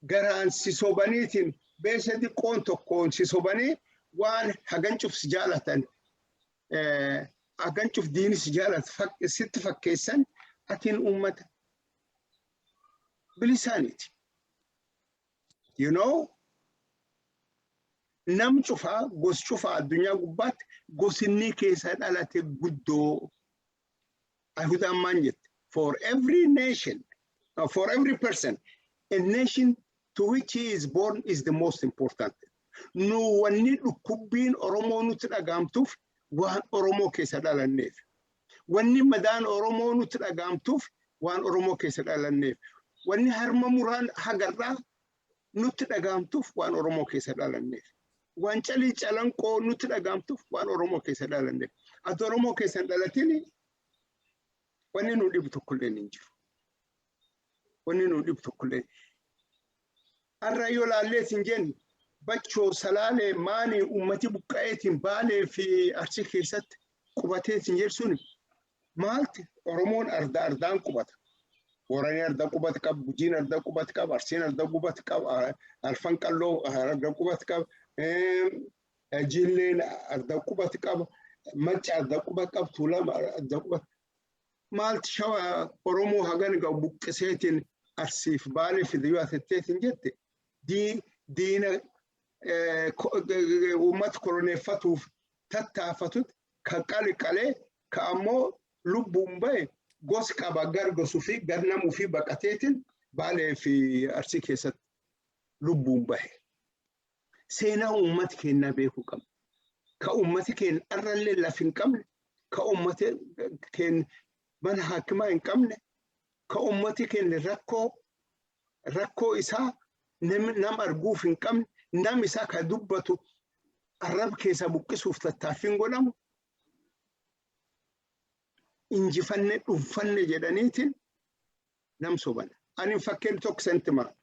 garaan si sobaniitiin beesa diqqoon tokkoon si sobanii waan hagancuuf si jaalatan hagancuuf diini si jaalatan sitti fakkeessan atiin ummata bilisaaniiti. You know, nam cufaa gos cufaa addunyaa gubbaatti gosinni keessa dhalate guddoo Ayhudaan maan jette. For every nation, for every person, a nation to which he is born is the most important. Nu wanni dhukkubbiin Oromoo nutti dhagaamtuuf waan Oromoo keessa dhalanneef. Wanni madaan Oromoo nutti dhagaamtuuf waan Oromoo keessa dhalanneef. Wanni harma muraan hagarraa nutti dhagaamtuuf waan Oromoo keessa dhalanneef. Waan calii calanqoo nutti dhagaamtuuf waan Oromoo keessa dhalanneef. Ati Oromoo keessa dhalatini wanni nu dhibu tokkolleen hin jiru. Wanni nu dhibu tokkolleen. Arra yoo laallees hin jenni bachoo salaalee maanii ummati buqqa'eetiin baalee fi arsii keessatti qubatees hin jedhu maalti Oromoon ardaan qubata. Booranii arda qubata qaba, Gujiin arda qubata qaba, Arsiin arda qubata qaba, Arfan Qalloo arda qubata qaba, Jilleen arda qubata qaba, Macca arda qubata qaba, Tuulama arda qubata. Maalti shawa Oromoo hagan ga buqqiseetiin Arsiif baalee fi yoo atetteetiin jette diina uummata koloneeffatuuf tattaafatut ka qalee ka ammoo lubbuun bahe gos qaba gargosuu fi garnamuu fi baqateetiin baalee fi Arsii keessatti lubbuun bahe. Seenaa uummati keenya beekuu qabna. Ka uummati keenya arrallee lafa hin qabne, ka uummati keenya mana haakimaa hin qabne, ka uummati keenya rakkoo isaa nam arguuf hin qabne, nam isaa ka dubbatu arrab keessa buqqisuuf tattaaffiin godhamu injifanne dhuunfanne jedhaniitiin nam soban. Ani fakkeenya tokko sentimaa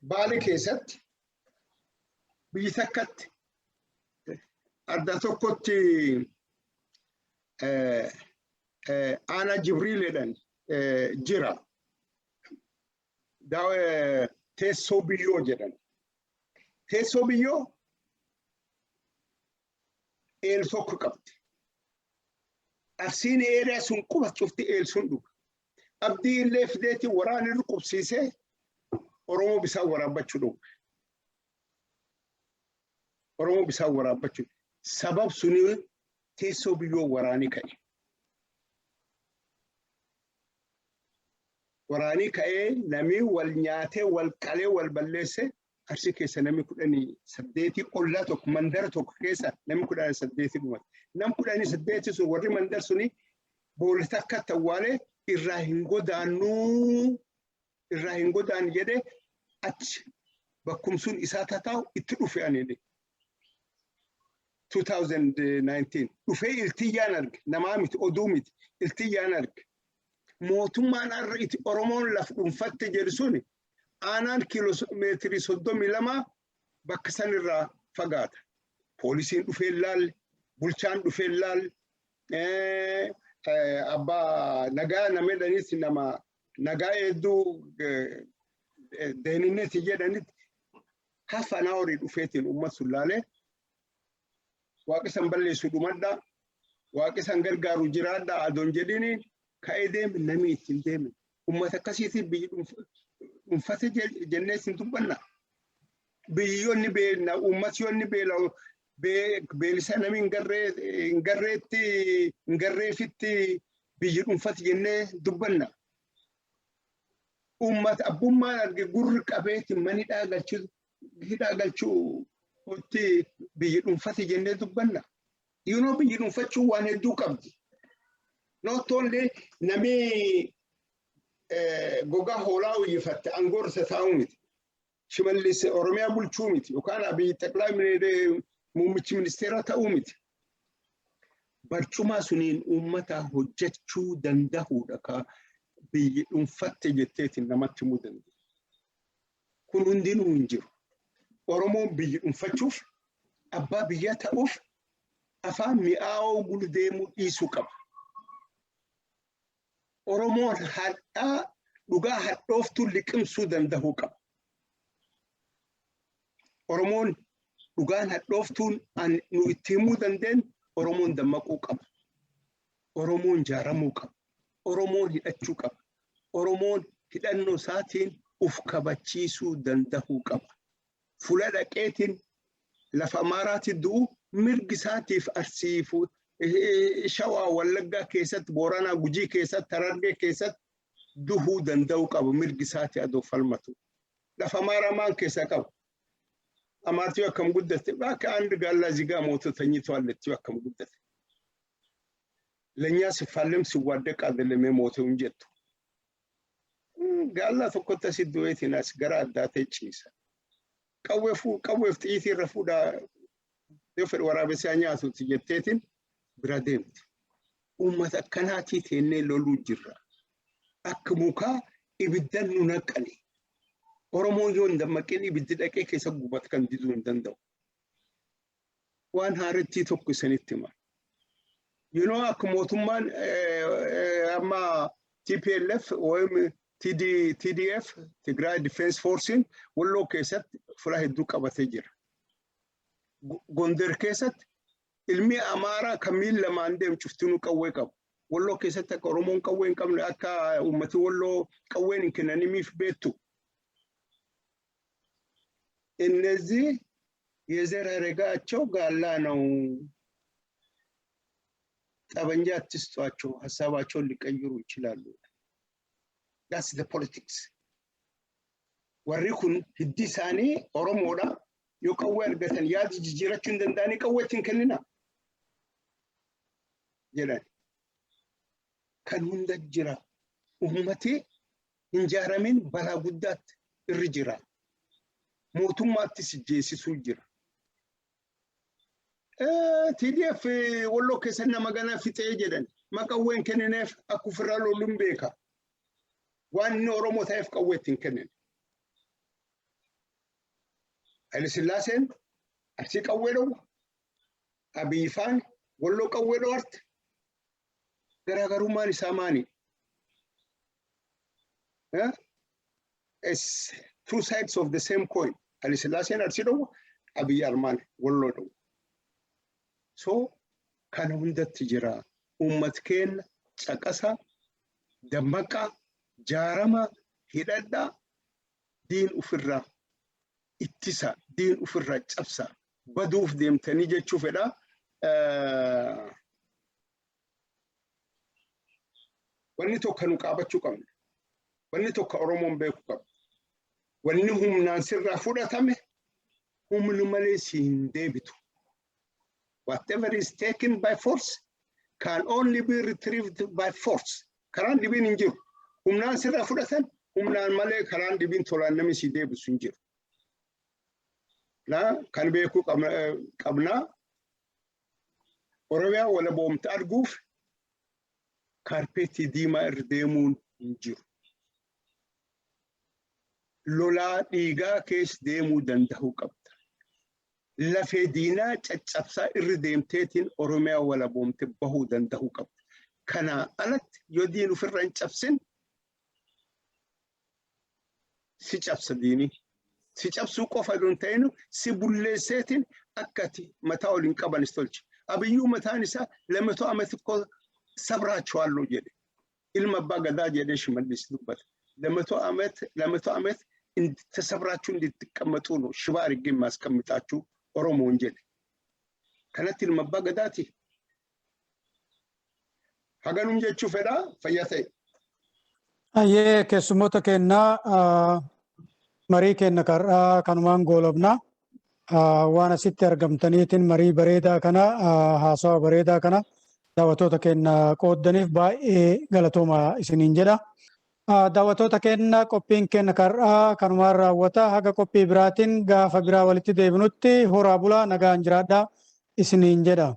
Baalee keessatti biyyi takkatti adda tokkotti Ana Jibriileedhaan jira. Teessoo biyyoo jedhan. Teessoo biyyoo eel tokko qabdi. Arsiin eeriyaa sun qubachufti eel sun dhuga. Abdii illee fideeti waraan irra qubsiisee Oromoo bisaan waraabbachuu dhuga. Oromoo bisaan waraabbachuu. Sabab suni teessoo biyyoo waraanii ka'e. Waraanii ka'ee namni wal nyaatee wal qalee wal balleesse Arsii keessa namni 18 ollaa tokko mandara tokko keessa namni 18 dhumate. Nam 18 sun warri mandar suni boolota akka tawaalee irraa hin godaan jedhee achi bakkumsuun isaa tataa'u itti dhufe anidhe. 2019 dhufee iltiyyaan arge namaa miti oduu miti iltiyyaan arge. Mootummaan arra itti Oromoon laf dhuunfatte jedhu suni aanaan kiiloomeetirii 32 bakka sanirraa fagaata. Poolisiin dhufee laalle, bulchaan dhufee laalle, Abbaa nagaa namee dhanis nama nagaa hedduu deeninneeti jedhanitti hafanaa horii dhufeetiin uummat sullaalee waaqisan balleessu dhumadhaa waaqisan gargaaru jiraadhaa adoon jedhiniin ka'ee deeme namni ittiin deeme uummata akkasiitiin biyyi dhuunfate jennee isin dubbanna biyyoonni beelna uummatyoonni beelisa namni hin garreefitti biyyi dhuunfate jennee dubbanna. Uummata abbummaan arge gurri qabeetti mani hidhaagalchuu itti biyyi dhuunfate jennee dubbanna. Yeroo biyyi dhuunfachuu waan hedduu qabdi. Not only namni gogaa hoolaa uyyifatte angoorsa taa'u miti. Shimalis Oromiyaa bulchuu miti yookaan abiyyi xaqlaa muummichi ministeera ta'uu miti. Barcuma suniin uummata hojjechuu danda'uudha ka biyyi dhuunfatte jetteetiin namatti himuu dandeenya. Kun hundinuu hin jiru. Oromoon biyyi dhuunfachuuf abbaa biyyaa ta'uuf afaan mi'aawoo guldeemuu dhiisuu qaba. Oromoon hadhaa dhugaa hadhooftuu liqimsuu danda'uu qaba. Oromoon dhugaan hadhooftuun nu itti himuu dandeenyu Oromoon dammaquu qaba. Oromoon jaaramuu qaba. Oromoon hidhachuu qaba. Oromoon hidhannoo isaatiin uf kabachiisuu danda'uu qaba. Fuula dhaqeetiin lafa Amaaraatti du'u mirgi isaatiif arsiifuu Shawaa Wallaggaa keessatti Booranaa Gujii keessatti Harargee keessatti duhuu danda'uu qaba mirgi isaati adoo falmatu. Lafa Amaaraa maan keessa qaba. Amaartii akkam guddatte bakka andi gaallaa zigaa moototanii to'alletti akkam guddatte. Leenyaa siffaalem si wadde qaadaleme moote hin jettu. Gaallaa tokkotti asi du'eetiin as gara addaa ta'e ciisa. Qawweef xiitii irra fuudhaa yoo fedhe waraabessaa nyaatutti jetteetiin bira deemti. Uummata akkanaatii teennee loluu jirra. Akka mukaa ibiddan nu naqani. Oromoon yoo hin dammaqin ibiddi dhaqee keessa gubatu kan diduu hin danda'u. Waan haarettii tokko isinitti hima. Akka mootummaan amma TPLF yookiin TDF Tigray Defense Forcein Walloo keessatti fuula hedduu qabatee jira. Gondar keessatti ilmi Amaaraa kan miila lamaan deemu cuftinuu qawwee qabu. Walloo keessatti akka Oromoon qawwee hin qabne akka uummati Walloo qawween hin kennaniif beektu. እነዚህ የዘር ሐረጋቸው ጋላ ነው ጠበንጃ አትስጧቸው ሐሳባቸውን ሊቀይሩ ይችላሉ that's the politics ወሪኩን ህዲሳኔ ኦሮሞዳ የቀወ እርገተን ያዝ ጅጅራችን እንደንዳኔ ቀወትን ከንና ይላል ከኑን ደጅራ ኡመቴ እንጃራሜን ባላ ጉዳት እርጅራ mootummaatti sijjeessisuu jira. TDF Walloo keessa nama ganaa fixee jedhan maqawween kennineef akka ofirraa loluun beeka. Waan inni Oromoo ta'eef qawweetti hin kennin. Haile Sillaaseen Arsii qawwee dhowwa. Abiyyi Faan Walloo qawwee dhowwarte. Garaagarummaan isaa maali? It's two sides of the same coin. Haile Sillaaseen Arsii dhowwa. Abiyyi Armaan Walloo dhowwa. So kana hundatti jira. Uummat keenya caqasa dammaqa jaarama hidhadha diin ufirraa ittisa diin ufirraa cabsa baduuf deemtanii jechuu fedha. Wanni tokko nu qaabachuu qabna. Wanni tokko Oromoon beekuu qabna. Wanni humnaan sirraa fudhatame humni malee siin deebitu. Whatever is taken by force can only be retrieved by force. Karaan dibiin hin jiru. Humnaan sirraa fudhatan humnaan malee karaan dibiin tolaan namni si deebisu hin jiru. Kan beekuu qabna. Oromiyaa wala boomta arguuf kaarpeetii diimaa irra deemuun hin jiru. Lolaa dhiigaa keessa deemuu danda'uu qabda. lafee diinaa caccabsaa irri deemteetiin Oromiyaa walaboomte bahuu danda'uu qabdi. Kana alatti yoo diin ofirra hin cabsin si cabsa diinii. Si cabsuu qofa don ta'inu si bulleesseetiin akkati mataa waliin qabanis tolchi. Abiyyuu mataan isaa 200 ዓመት እኮ ሰብራቸዋለሁ jedhe. Ilma abbaa gadaa jedhee Shimalis dubbata. 200 ዓመት ተሰብራችሁ እንድትቀመጡ ነው ሽባ አድርጌ ማስቀምጣችሁ ኦሮሞን jedhe. Kanatti ilma abbaa gadaati. Haganum jechuu fedha fayyaa ta'e. Ayyee keessummoota kennaa marii kenna karraa kanumaan goolabna. Waan asitti argamtaniitiin marii bareedaa kana haasawa bareedaa kana daawwattoota kenna qooddaniif baay'ee galatooma isiniin jedha. Daawwattoota kenna qophiin kenna karraa kanumaan raawwata. Haga qophii biraatiin gaafa biraa walitti deebinutti horaa bulaa nagaan jiraadhaa isiniin jedha.